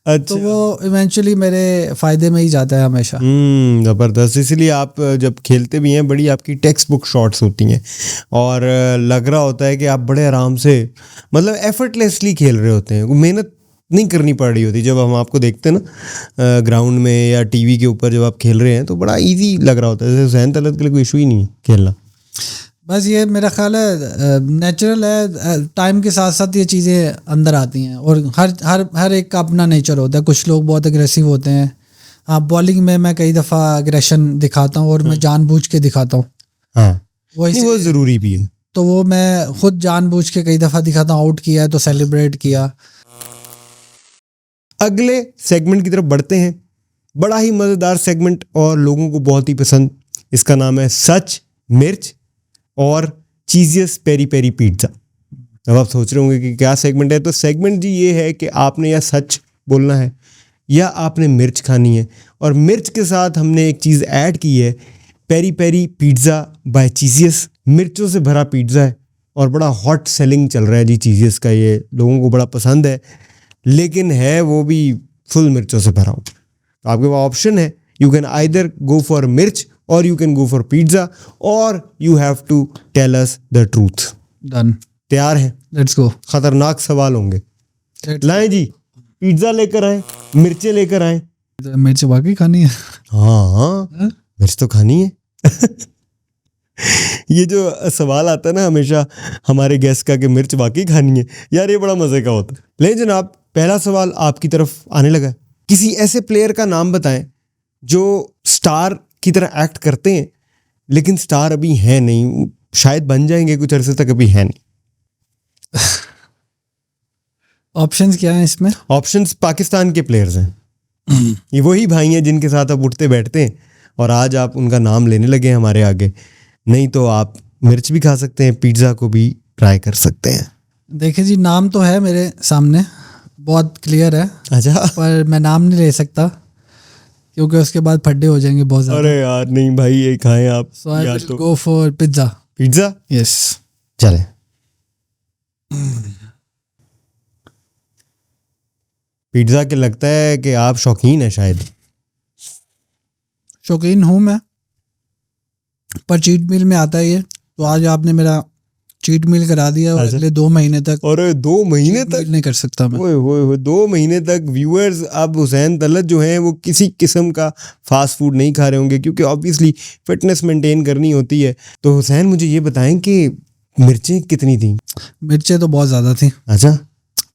अच्छा। तो वो इवेंचुअली मेरे फ़ायदे में ही जाता है हमेशा। ज़बरदस्त। इसलिए आप जब खेलते भी हैं, बड़ी आपकी टेक्स्ट बुक शॉट्स होती हैं, और लग रहा होता है कि आप बड़े आराम से, मतलब एफर्टलेसली खेल रहे होते हैं, मेहनत नहीं करनी पड़ रही होती। जब हम आपको देखते हैं ना ग्राउंड में या टीवी के ऊपर जब आप खेल रहे हैं, तो बड़ा इजी लग रहा होता है। जैसे हुसैन तलत के लिए कोई इशू ही नहीं है खेलना। बस ये मेरा ख्याल है नेचुरल है, टाइम के साथ साथ ये चीज़ें अंदर आती हैं, और हर एक का अपना नेचर होता है। कुछ लोग बहुत अग्रेसिव होते हैं। हाँ, बॉलिंग में मैं कई दफ़ा अग्रेशन दिखाता हूँ, और मैं जानबूझ के दिखाता हूँ। हाँ, वो ज़रूरी भी है। तो वो मैं खुद जानबूझ के कई दफ़ा दिखाता हूँ। आउट किया है तो सेलिब्रेट किया। अगले सेगमेंट की तरफ बढ़ते हैं। बड़ा ही मज़ेदार सेगमेंट और लोगों को बहुत ही पसंद। इसका नाम है सच, मिर्च और चीज़ियस पेरी पेरी पिज़्ज़ा। अब आप सोच रहे होंगे कि क्या सेगमेंट है। तो सेगमेंट जी ये है कि आपने या सच बोलना है या आपने मिर्च खानी है। और मिर्च के साथ हमने एक चीज़ ऐड की है, peri peri pizza bye Cheezious. मिर्चों से भरा पिज़्ज़ा है और बड़ा हॉट सेलिंग चल रहा है जी चीज़ियस का। ये लोगों को बड़ा पसंद है, लेकिन है वो भी फुल मिर्चों से भरा हुआ। तो आपके पास ऑप्शन है, you can either go for मिर्च or you can go for pizza, or you have to tell us the truth. Done, तैयार हैं? Let's go. खतरनाक सवाल होंगे। लाएं जी, पिज्जा लेकर आए, मिर्चें लेकर आए। मिर्च वाकई खानी है? हाँ, मिर्च तो खानी है। ये जो सवाल आता है ना हमेशा हमारे गेस्ट का कि मिर्च वाकई खानी है, यार ये बड़ा मजे का होता है। ले जनाब, पहला सवाल आपकी तरफ आने लगा। किसी ऐसे प्लेयर का नाम बताएं जो स्टार की तरह एक्ट करते हैं लेकिन स्टार अभी है नहीं, शायद बन जाएंगे कुछ अरसे तक, अभी है नहीं। ऑप्शंस क्या हैं इसमें? ऑप्शंस पाकिस्तान के प्लेयर्स हैं। ये वही भाई हैं जिनके साथ आप उठते बैठते हैं और आज आप उनका नाम लेने लगे हैं हमारे आगे। नहीं तो आप मिर्च भी खा सकते हैं, पिज्ज़ा को भी ट्राई कर सकते हैं। देखिए जी, नाम तो है मेरे सामने, बहुत क्लियर है। अच्छा, पर मैं नाम नहीं ले सकता क्योंकि उसके बाद फड्डे हो जाएंगे बहुत ज़्यादा। अरे यार नहीं भाई, ये खाएं आप। सो आई या विल तो go for pizza. Pizza? Yes. चले। पिज्ज़ा के लगता है कि आप शौकीन हैं शायद। शौकीन हूँ मैं, पर चीट मील में आता है ये, तो आज आपने मेरा चीट मील करा दिया और अगले 2 महीने तक। और 2 महीने cheat तक meal नहीं कर सकता मैं। ओए 2 महीने तक व्यूअर्स अब हुसैन तलत जो हैं वो किसी किस्म का फास्ट फूड नहीं खा रहे होंगे, क्योंकि ऑब्वियसली फिटनेस मेंटेन करनी होती है। तो हुसैन मुझे ये बताएं कि मिर्चें कितनी थी? मिर्चें तो बहुत ज़्यादा थी। अच्छा,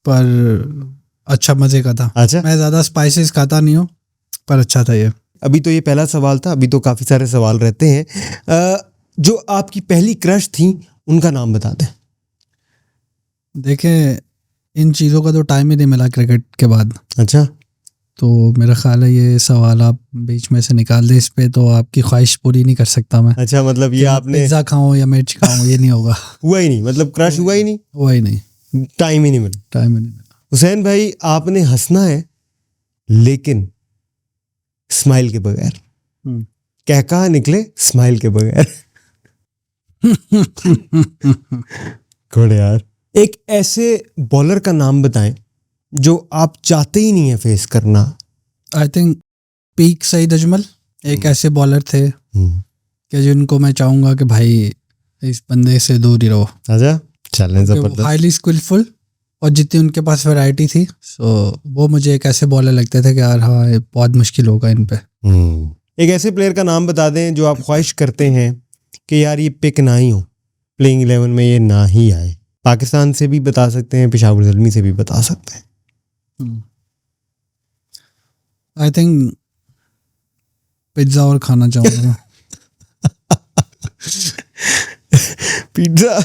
पर अच्छा मज़े का था। अच्छा। मैं ज़्यादा स्पाइसेस खाता नहीं हूँ, पर अच्छा था ये। अभी तो ये पहला सवाल था, अभी तो काफ़ी सारे सवाल रहते हैं। जो आपकी पहली क्रश थी उनका नाम बता दें। देखें, इन चीज़ों का तो टाइम ही नहीं मिला क्रिकेट के बाद। अच्छा, तो मेरा ख्याल है ये सवाल आप बीच में से निकाल दें, इस पे तो आपकी ख्वाहिश पूरी नहीं कर सकता मैं। अच्छा, मतलब ये आपने पिज्ज़ा खाऊं या मिर्च खाऊं, ये नहीं होगा। हुआ ही नहीं, मतलब क्रश हुआ ही नहीं, हुआ ही नहीं, टाइम ही नहीं मिला। टाइम ही नहीं मिला। हुसैन भाई, आपने हंसना है लेकिन स्माइल के बगैर। कह कहा निकले स्माइल के बगैर। गुड यार। एक ऐसे बॉलर का नाम बताएं जो आप चाहते ही नहीं है फेस करना। I think peak Saeed Ajmal एक ऐसे बॉलर थे कि जिनको मैं चाहूंगा कि भाई इस बंदे से दूर ही रहो। अच्छा, चलें, जबरदस्त। हाईली स्किलफुल और जितनी उनके पास वैरायटी थी, सो वो मुझे एक ऐसे बॉलर लगते थे कि यार हाँ, ये बहुत मुश्किल होगा इन पे। एक ऐसे प्लेयर का नाम बता दें जो आप ख्वाहिश करते हैं कि यार ये पिक ना ही हो, प्लेइंग 11 में ये ना ही आए। पाकिस्तान से भी बता सकते हैं, पेशावर ज़ल्मी से भी बता सकते हैं। आई थिंक पिज्ज़ा और खाना चाहूँगा। पिज्ज़ा,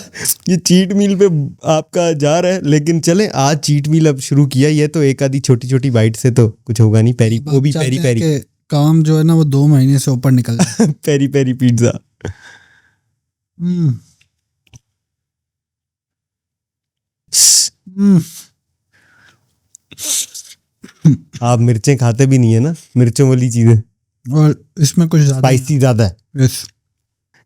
ये चीट मील पे आपका जा रहा है, लेकिन चलें, आज चीट मील अब शुरू किया, ये तो एक आधी छोटी छोटी बाइट से तो कुछ होगा नहीं। पेरी, वो भी पेरी पेरी के काम जो है ना वो 2 महीने से ऊपर निकल जाए। Peri peri pizza. आप मिर्चें खाते भी नहीं है ना, मिर्चों वाली चीजें, और इसमें कुछ स्पाइसी ज्यादा है। यस।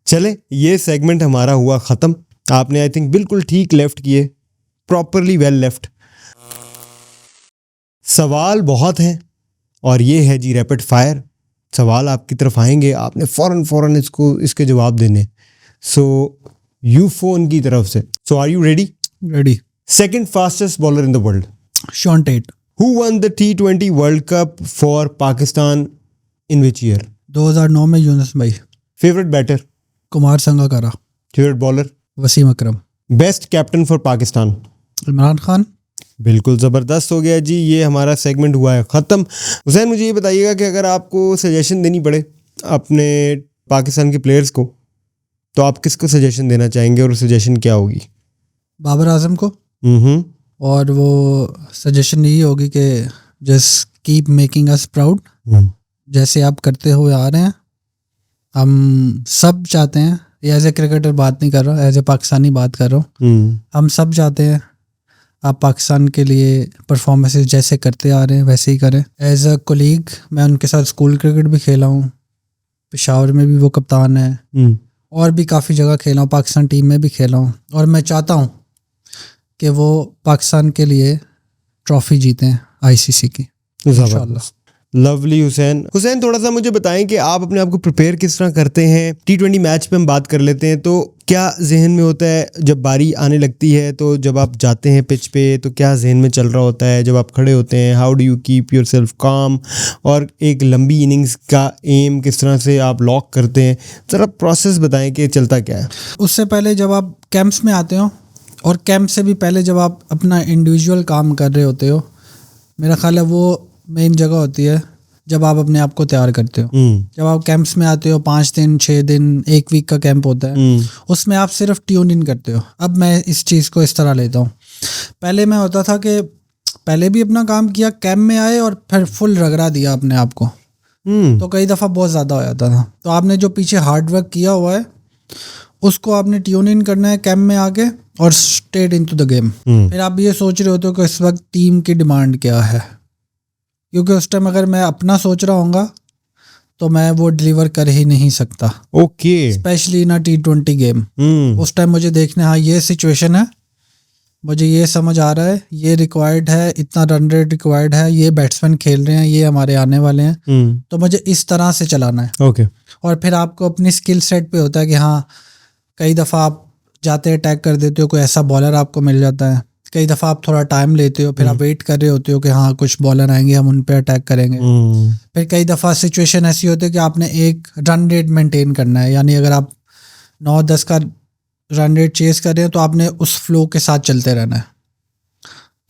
चले, ये सेगमेंट हमारा हुआ खत्म। आपने आई थिंक बिल्कुल ठीक लेफ्ट किए, प्रॉपरली वेल लेफ्ट। सवाल बहुत हैं और ये है जी रैपिड फायर। सवाल आपकी तरफ आएंगे, आपने फौरन इसके जवाब देने। सो यूफोन की तरफ से, so are you ready? Ready. Second fastest bowler in the world? Shaun Tait. Who won the T20 World Cup for Pakistan in which year? 2009 में यूनुस भाई। Favorite batter? Kumar Sangakkara. Favorite bowler? Wasim Akram. Best captain for Pakistan? Imran Khan. बिल्कुल ज़बरदस्त हो गया जी, ये हमारा segment हुआ है ख़त्म। हुसैन, मुझे ये बताइएगा कि अगर आपको सजेशन देनी पड़े अपने पाकिस्तान के प्लेयर्स को, तो आप किसको सजेशन देना चाहेंगे और सजेशन क्या होगी? बाबर आजम को। और वो सजेशन यही होगी कि just keep making us proud, जैसे आप करते हुए आ रहे हैं। हम सब चाहते हैं, एज ए क्रिकेटर बात नहीं कर रहा, एज ए पाकिस्तानी बात कर रहा हूँ, हम सब चाहते हैं आप पाकिस्तान के लिए परफॉर्मेंसेस जैसे करते आ रहे हैं वैसे ही करें। एज अ कोलीग मैं उनके साथ स्कूल क्रिकेट भी खेला हूँ, पेशावर में भी वो कप्तान है, और भी काफ़ी जगह खेला हूँ, पाकिस्तान टीम में भी खेला हूँ। और मैं चाहता हूँ कि वो पाकिस्तान के लिए ट्रॉफी जीतें ICC की, इंशाल्लाह। लवली हुसैन, थोड़ा सा मुझे बताएं कि आप अपने आप को प्रिपेयर किस तरह करते हैं। T20 मैच पे हम बात कर लेते हैं, तो क्या जहन में होता है जब बारी आने लगती है, तो जब आप जाते हैं पिच पे तो क्या जहन में चल रहा होता है जब आप खड़े होते हैं? How do you keep your self काम, और एक लंबी इनिंग्स का एम किस तरह से आप लॉक करते हैं? ज़रा प्रोसेस बताएं कि चलता क्या है। उससे पहले जब आप कैंप्स में आते हो, और कैंप से भी पहले जब आप अपना इंडिविजुअल काम कर रहे होते हो, मेरा ख्याल है वो मेन जगह होती है जब आप अपने आप को तैयार करते हो। जब आप कैंप्स में आते हो, 5 दिन 6 दिन 1 वीक का कैंप होता है, उसमें आप सिर्फ ट्यून इन करते हो। अब मैं इस चीज़ को इस तरह लेता हूँ, पहले मैं होता था कि पहले भी अपना काम किया, कैंप में आए और फिर फुल रगड़ा दिया अपने आप को, तो कई दफ़ा बहुत ज़्यादा हो जाता था। तो आपने जो पीछे हार्ड वर्क किया हुआ है उसको आपने ट्यून इन करना है कैंप में आके, और स्ट्रेट इनटू द गेम। फिर आप ये सोच रहे होते हो कि इस वक्त टीम की डिमांड क्या है, क्योंकि उस टाइम अगर मैं अपना सोच रहा हूँगा तो मैं वो डिलीवर कर ही नहीं सकता। ओके, स्पेशली ना T20 गेम। उस टाइम मुझे देखना, हाँ ये सिचुएशन है, मुझे ये समझ आ रहा है, ये रिक्वायर्ड है, इतना रन रेट रिक्वायर्ड है, ये बैट्समैन खेल रहे हैं, ये हमारे आने वाले हैं, तो मुझे इस तरह से चलाना है। ओके। और फिर आपको अपनी स्किल सेट पे होता है कि हाँ, कई दफ़ा आप जाते अटैक कर देते हो, कोई ऐसा बॉलर आपको मिल जाता है, कई दफ़ा आप थोड़ा टाइम लेते हो, फिर आप वेट कर रहे होते हो कि हाँ कुछ बॉलर आएंगे, हम उन पे अटैक करेंगे। फिर कई दफ़ा सिचुएशन ऐसी होती है कि आपने एक रन रेट मेंटेन करना है, यानी अगर आप 9-10 का रन रेट चेस कर रहे हैं तो आपने उस फ्लो के साथ चलते रहना है।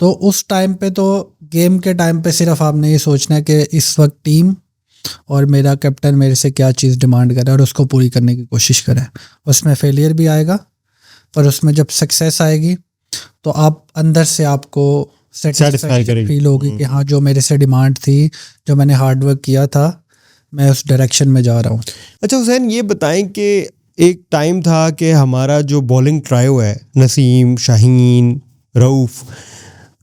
तो उस टाइम पे, तो गेम के टाइम पे सिर्फ आपने ये सोचना है कि इस वक्त टीम और मेरा कैप्टन मेरे से क्या चीज़ डिमांड करे और उसको पूरी करने की कोशिश करें। उसमें फेलियर भी आएगा, पर उसमें जब सक्सेस आएगी तो आप अंदर से आपको सेटिस्फाई फील होगी कि हाँ, जो मेरे से डिमांड थी, जो मैंने हार्ड वर्क किया था, मैं उस डायरेक्शन में जा रहा हूँ। अच्छा हुसैन, ये बताएं कि एक टाइम था कि हमारा जो बॉलिंग ट्रायो है, नसीम, शाहीन, रऊफ,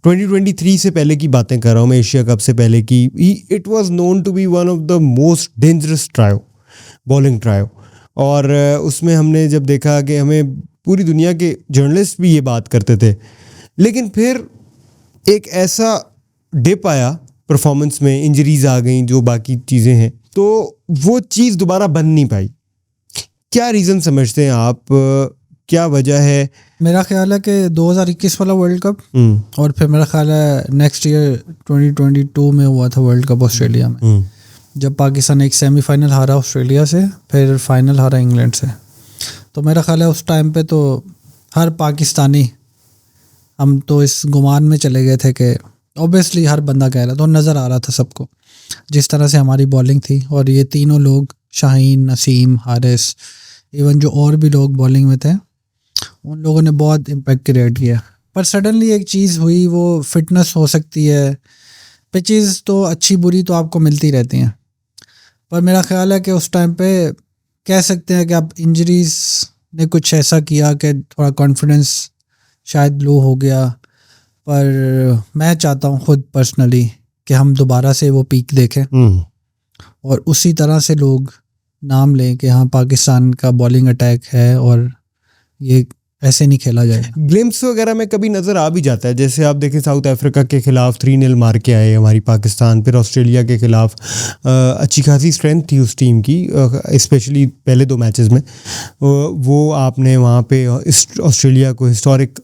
2023 से पहले की बातें कर रहा हूँ मैं, एशिया कप से पहले की, it was known to be one of the most dangerous trio, bowling trio. और उसमें हमने जब देखा कि हमें पूरी दुनिया के जर्नलिस्ट भी ये बात करते थे, लेकिन फिर एक ऐसा डिप आया परफॉर्मेंस में, इंजरीज आ गई, जो बाकी चीज़ें हैं, तो वो चीज़ दोबारा बन नहीं पाई। क्या रीज़न समझते हैं आप, क्या वजह है? मेरा ख्याल है कि 2021 वाला वर्ल्ड कप, और फिर मेरा ख्याल है नेक्स्ट ईयर 2022 में हुआ था वर्ल्ड कप ऑस्ट्रेलिया में, जब पाकिस्तान एक सेमीफाइनल हारा ऑस्ट्रेलिया से, फिर फाइनल हारा इंग्लैंड से। तो मेरा ख्याल है उस टाइम पे तो हर पाकिस्तानी, हम तो इस गुमान में चले गए थे कि ऑब्वियसली हर बंदा कह रहा था, तो नज़र आ रहा था सबको जिस तरह से हमारी बॉलिंग थी, और ये तीनों लोग, शाहीन, नसीम, हारिस, इवन जो और भी लोग बॉलिंग में थे, उन लोगों ने बहुत इम्पैक्ट क्रिएट किया। पर सडनली एक चीज़ हुई, वो फिटनेस हो सकती है, पिचेस तो अच्छी बुरी तो आपको मिलती रहती हैं, पर मेरा ख्याल है कि उस टाइम पे कह सकते हैं कि अब इंजरीज ने कुछ ऐसा किया कि थोड़ा कॉन्फिडेंस शायद लो हो गया। पर मैं चाहता हूँ खुद पर्सनली कि हम दोबारा से वो पीक देखें, और उसी तरह से लोग नाम लें कि हाँ, पाकिस्तान का बॉलिंग अटैक है और ये ऐसे नहीं खेला जाए। ग्लिम्स वगैरह में कभी नज़र आ भी जाता है, जैसे आप देखें साउथ अफ्रीका के खिलाफ 3-0 मार के आए हमारी पाकिस्तान, फिर ऑस्ट्रेलिया के खिलाफ अच्छी खासी स्ट्रेंथ थी उस टीम की, स्पेशली पहले 2 मैचेस में, वो आपने वहाँ पे ऑस्ट्रेलिया को हिस्टोरिक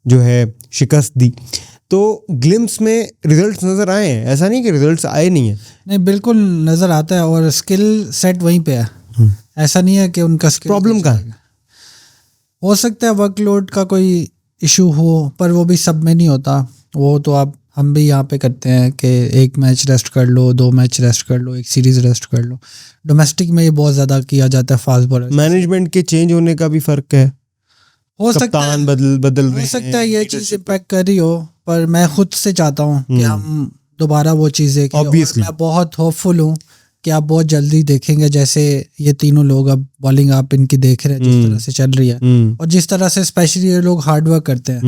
जो है शिकस्त दी। तो ग्लिम्स में रिजल्ट्स नज़र आए हैं, ऐसा नहीं कि रिजल्ट्स आए नहीं हैं। नहीं, बिल्कुल नज़र आता है, और स्किल सेट वहीं पे है, ऐसा नहीं है कि उनका स्किल। प्रॉब्लम कहाँ है? हो सकता है वर्कलोड का कोई इशू हो, पर वो भी सब में नहीं होता। वो तो हम भी यहाँ पे करते हैं कि 1 मैच रेस्ट कर लो, 2 मैच रेस्ट कर लो, 1 सीरीज रेस्ट कर लो। डोमेस्टिक में ये बहुत ज़्यादा किया जाता है फास्ट बॉलर। मैनेजमेंट के चेंज होने का भी फ़र्क है, हो सकता है, बदल हो सकता है ये चीज़ इम्पैक्ट कर रही हो, पर मैं खुद से चाहता हूँ कि हम दोबारा वो चीज़ देखें। Obviously. मैं बहुत होपफुल हूँ कि आप बहुत जल्दी देखेंगे, जैसे ये तीनों लोग अब बॉलिंग आप इनकी देख रहे हैं जिस तरह से चल रही है, और जिस तरह से स्पेशली ये लोग हार्ड वर्क करते हैं,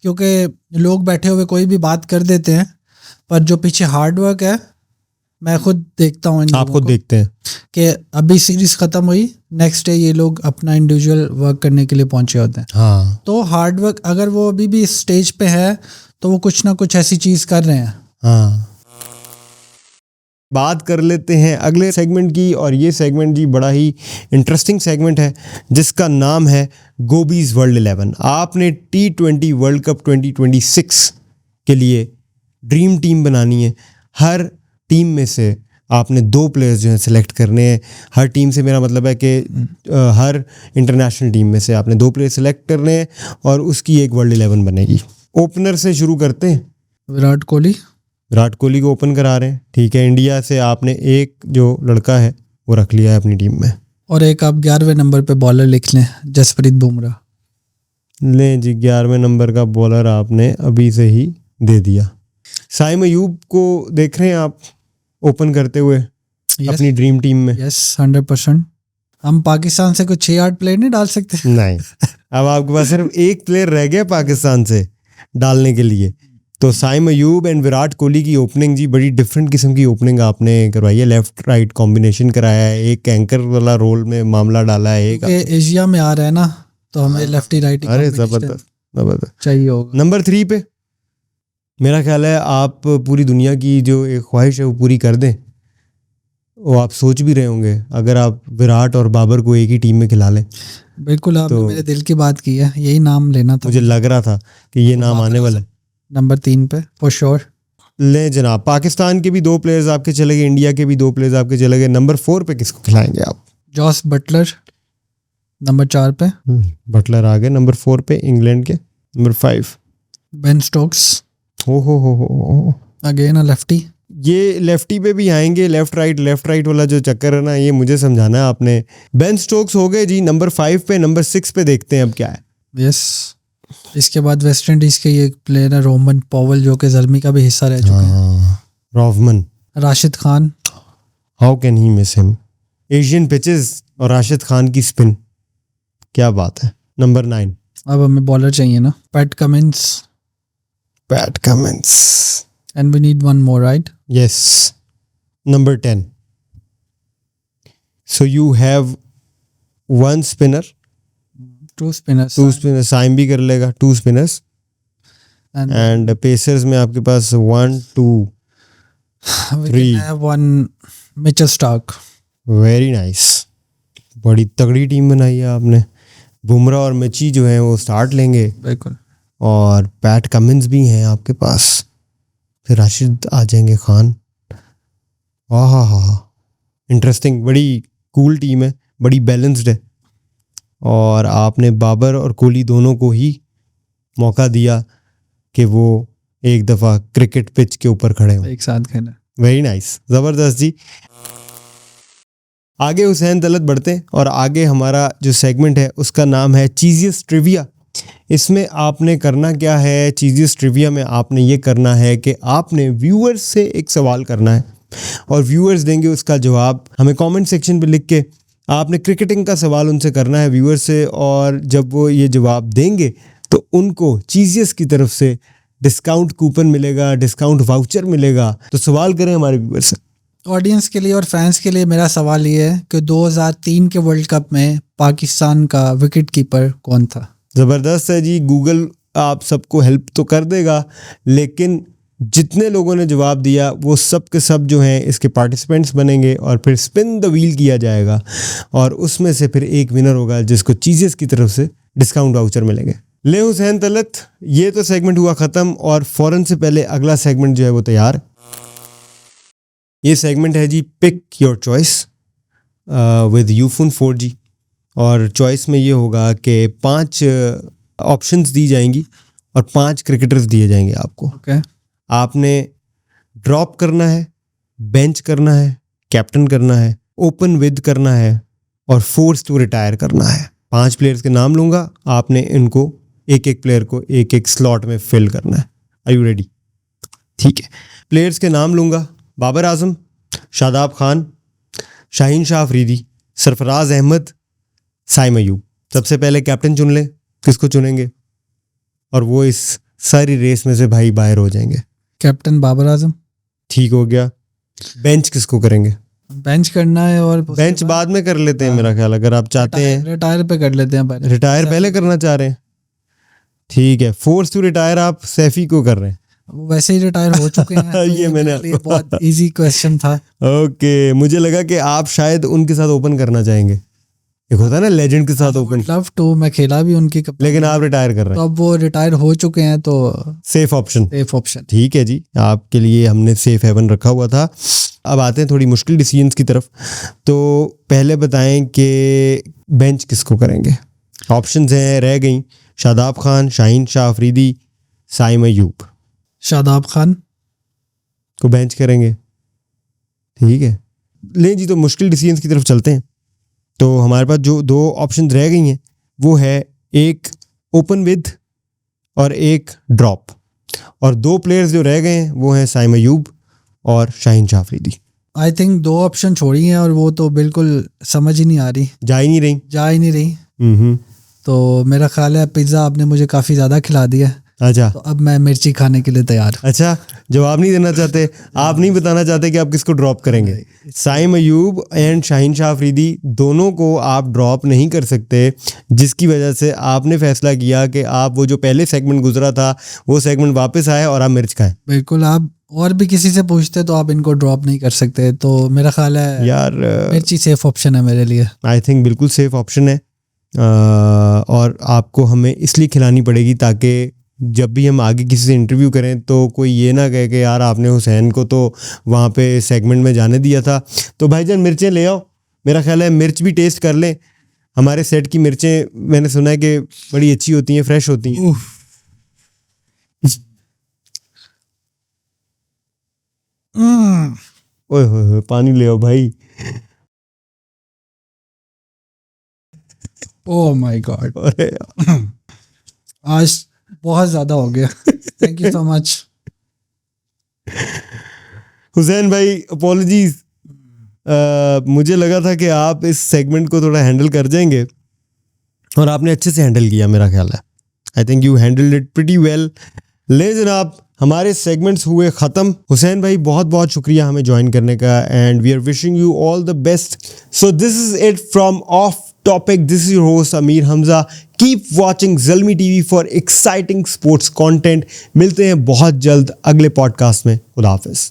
क्योंकि लोग बैठे हुए कोई भी बात कर देते हैं, पर जो पीछे हार्ड वर्क है, मैं खुद देखता हूँ, आप खुद देखते हैं कि अभी सीरीज खत्म हुई, नेक्स्ट डे ये लोग अपना इंडिविजुअल वर्क करने के लिए पहुंचे होते हैं। हाँ, तो हार्ड वर्क, अगर वो अभी भी इस स्टेज पे है, तो वो कुछ ना कुछ ऐसी चीज़ कर रहे हैं। हाँ। बात कर लेते हैं अगले सेगमेंट की, और ये सेगमेंट जी बड़ा ही इंटरेस्टिंग सेगमेंट है जिसका नाम है गोबीज वर्ल्ड 11। आपने T20 वर्ल्ड कप 2026 के लिए ड्रीम टीम बनानी है। हर टीम में से आपने 2 प्लेयर्स जो हैं सिलेक्ट करने हैं। हर टीम से मेरा मतलब है कि हर इंटरनेशनल टीम में से आपने 2 प्लेयर सिलेक्ट करने हैं और उसकी एक वर्ल्ड 11 बनेगी। ओपनर से शुरू करते हैं। विराट कोहली को ओपन करा रहे हैं, ठीक है। इंडिया से आपने एक जो लड़का है वो रख लिया है अपनी टीम में, और एक आप 11वें नंबर पे बॉलर लिख लें, जसप्रीत बुमराह। लें जी, 11वें नंबर का बॉलर आपने अभी से ही दे दिया। साइम अयूब को देख रहे हैं आप ओपन करते हुए अपनी ड्रीम टीम में? यस, 100%। हम पाकिस्तान से कुछ 6-8 प्लेयर नहीं डाल सकते? नहीं, अब आपके पास सिर्फ एक प्लेयर रह गया पाकिस्तान से डालने के लिए। तो साइम अयूब एंड विराट कोहली की ओपनिंग जी बड़ी डिफरेंट किस्म की ओपनिंग आपने करवाई है। लेफ्ट राइट कॉम्बिनेशन कराया है, एक एंकर वाला रोल में मामला डाला है। एक एशिया में आ रहा है ना, तो हमें लेफ्टी राइट अरे जबरदस्त चाहिए होगा। नंबर 3 पे मेरा ख्याल है आप पूरी दुनिया की जो एक ख्वाहिश है वो पूरी कर दें। वो आप सोच भी रहे होंगे अगर आप विराट और बाबर को एक ही टीम में खिला लें। बिल्कुल, आपने मेरे दिल की बात की है, यही नाम लेना था। मुझे लग रहा था कि ये नाम आने वाला है नंबर 3 पे फॉर श्योर। ले जनाब, पाकिस्तान के भी 2 प्लेयर्स आपके चले गए, इंडिया के भी 2 प्लेयर्स आपके चले गए। नंबर 4 पे किसको खिलाएंगे आप? जॉस बटलर नंबर 4 पे। बटलर आ गए नंबर 4 पे इंग्लैंड के। Number 5 Ben Stokes. हो अगेन अ लेफ्टी। ये लेफ्टी पे भी आएंगे। लेफ्ट राइट वाला जो चक्कर है ना, ये मुझे समझाना है आपने। बेन स्टोक्स हो गए जी नंबर 5 पे। नंबर 6 पे देखते हैं अब क्या है। यस, इसके बाद वेस्ट इंडीज के ये प्लेयर है रोमन पॉवल, जो कि ज़ल्मी का भी हिस्सा रह चुके हैं। रोवमन। Rashid Khan, how can he miss him. Asian pitches और राशिद खान की स्पिन, क्या बात है। नंबर 9 अब हमें बॉलर चाहिए ना। Pat Cummins and we need one more, right? Yes. Number 10 so you have 1 spinner, 2 spinners. Saim भी कर लेगा। 2 स्पिनर्स एंड पेसर्स में आपके पास 1 2 3 1 मिचेल स्टार्क। वेरी नाइस, बड़ी तगड़ी टीम बनाई है आपने। बुमराह और मिची जो हैं वो स्टार्ट लेंगे, बिल्कुल। और पैट कमिंस भी हैं आपके पास, फिर राशिद आ जाएंगे खान। हाँ, इंटरेस्टिंग, बड़ी कूल टीम है, बड़ी बैलेंस्ड है। और आपने बाबर और कोहली दोनों को ही मौका दिया कि वो एक दफ़ा क्रिकेट पिच के ऊपर खड़े हों, एक साथ खेलें। वेरी नाइस, ज़बरदस्त जी। आगे हुसैन तलत बढ़ते हैं, और आगे हमारा जो सेगमेंट है उसका नाम है चीज़ियस ट्रिविया। इसमें आपने करना क्या है? चीज़ियस ट्रिविया में आपने ये करना है कि आपने व्यूअर्स से एक सवाल करना है, और व्यूअर्स देंगे उसका जवाब हमें कमेंट सेक्शन पे लिख के। आपने क्रिकेटिंग का सवाल उनसे करना है व्यूअर्स से, और जब वो ये जवाब देंगे तो उनको चीज़ियस की तरफ से डिस्काउंट कूपन मिलेगा, डिस्काउंट वाउचर मिलेगा। तो सवाल करें हमारे व्यूअर्स से। ऑडियंस के लिए और फैंस के लिए मेरा सवाल ये है कि 2003 के वर्ल्ड कप में पाकिस्तान का विकेट कीपर कौन था? ज़बरदस्त है जी। गूगल आप सबको हेल्प तो कर देगा, लेकिन जितने लोगों ने जवाब दिया वो सब के सब जो हैं इसके पार्टिसिपेंट्स बनेंगे, और फिर स्पिन द व्हील किया जाएगा, और उसमें से फिर एक विनर होगा जिसको चीज़ेस की तरफ से डिस्काउंट वाउचर मिलेंगे। ले हुसैन तलत, ये तो सेगमेंट हुआ ख़त्म, और फ़ौरन से पहले अगला सेगमेंट जो है वो तैयार। ये सेगमेंट है जी pick your choice with Ufone 4G, और चॉइस में ये होगा कि 5 ऑप्शंस दी जाएंगी और 5 क्रिकेटर्स दिए जाएंगे आपको। ओके। आपने ड्रॉप करना है, बेंच करना है, कैप्टन करना है, ओपन विद करना है, और फोर्स टू रिटायर करना है। 5 प्लेयर्स के नाम लूँगा, आपने इनको एक एक प्लेयर को एक एक स्लॉट में फिल करना है। Are you ready? ठीक है, प्लेयर्स के नाम लूँगा। बाबर आजम, शादाब खान, शाहीन शाह अफरीदी, सरफराज अहमद, साइम अयूब। सबसे पहले कैप्टन चुन लें, किसको चुनेंगे? और वो इस सारी रेस में से भाई बाहर हो जाएंगे। कैप्टन बाबर आजम। ठीक हो गया। बेंच किसको करेंगे? बेंच करना है, और बेंच बाद में कर लेते हैं मेरा ख्याल, अगर आप चाहते हैं। रिटायर पे कर लेते हैं रिटायर पहले करना चाह रहे हैं? ठीक है, फोर्स टू रिटायर आप सैफी को कर रहे हैं। वैसे ही रिटायर हो चुके हैं तो ये मैंने मेरे लिए बहुत इजी क्वेश्चन था। ओके, मुझे लगा कि आप शायद उनके साथ ओपन करना चाहेंगे। एक होता है ना लेजेंड के साथ ओपन, लव टू, मैं खेला भी उनकी कप्तान, लेकिन आप रिटायर कर रहे तो हैं। अब वो रिटायर हो चुके हैं तो सेफ ऑप्शन। Safe option. ठीक है जी, आपके लिए हमने सेफ हेवन रखा हुआ था। अब आते हैं थोड़ी मुश्किल डिसीजंस की तरफ। तो पहले बताएं कि बेंच किसको करेंगे। ऑप्शंस हैं, रह गई शादाब खान, शाहीन शाह अफरीदी, साइम अयूब। शादाब खान को बेंच करेंगे, ठीक है। ले जी, तो मुश्किल डिसीजंस की तरफ चलते हैं। तो हमारे पास जो दो ऑप्शन रह गई हैं वो है एक ओपन विद और एक ड्रॉप, और दो प्लेयर्स जो रह गए हैं वो हैं साइम अयूब और Shaheen Shah Afridi. I think 2 option छोड़ी हैं और वो तो बिल्कुल समझ ही नहीं आ रही, जा ही नहीं रही। तो मेरा ख्याल है पिज़्ज़ा आपने मुझे काफ़ी ज़्यादा खिला दिया, अच्छा, तो अब मैं मिर्ची खाने के लिए तैयार। अच्छा, जवाब नहीं देना चाहते आप, नहीं बताना चाहते कि आप किसको ड्रॉप करेंगे। साइम अयूब एंड शाहीन शाह अफरीदी दोनों को आप ड्रॉप नहीं कर सकते, जिसकी वजह से आपने फैसला किया कि आप वो जो पहले सेगमेंट गुजरा था वो सेगमेंट वापस आए और आप मिर्च खाएं। बिल्कुल, आप और भी किसी से पूछते तो आप इनको ड्रॉप नहीं कर सकते, तो मेरा ख्याल है यार मिर्ची सेफ ऑप्शन है मेरे लिए। आई थिंक बिल्कुल सेफ ऑप्शन है, और आपको हमें इसलिए खिलानी पड़ेगी ताकि जब भी हम आगे किसी से इंटरव्यू करें तो कोई ये ना कहे कि यार आपने हुसैन को तो वहाँ पे सेगमेंट में जाने दिया था। तो भाईजान मिर्चें ले आओ, मेरा ख्याल है मिर्च भी टेस्ट कर लें। हमारे सेट की मिर्चें मैंने सुना है कि बड़ी अच्छी होती हैं, फ्रेश होती हैं। ओए होए, पानी ले आओ भाई। ओह माय गॉड, अरे यार, आज बहुत ज़्यादा हो गया। Thank you so much Hussain भाई, अपॉलॉजीज। मुझे लगा था कि आप इस सेगमेंट को थोड़ा हैंडल कर जाएंगे और आपने अच्छे से हैंडल किया, मेरा ख्याल है। I think you handled it pretty well. ले जनाब, हमारे सेगमेंट्स हुए ख़त्म। हुसैन भाई बहुत बहुत शुक्रिया हमें ज्वाइन करने का, and we are wishing you all the best. So this is it from off topic. This is your host Amir Hamza. Keep watching Zalmi TV for exciting sports content. मिलते हैं बहुत जल्द अगले पॉडकास्ट में। खुदा हाफिज़।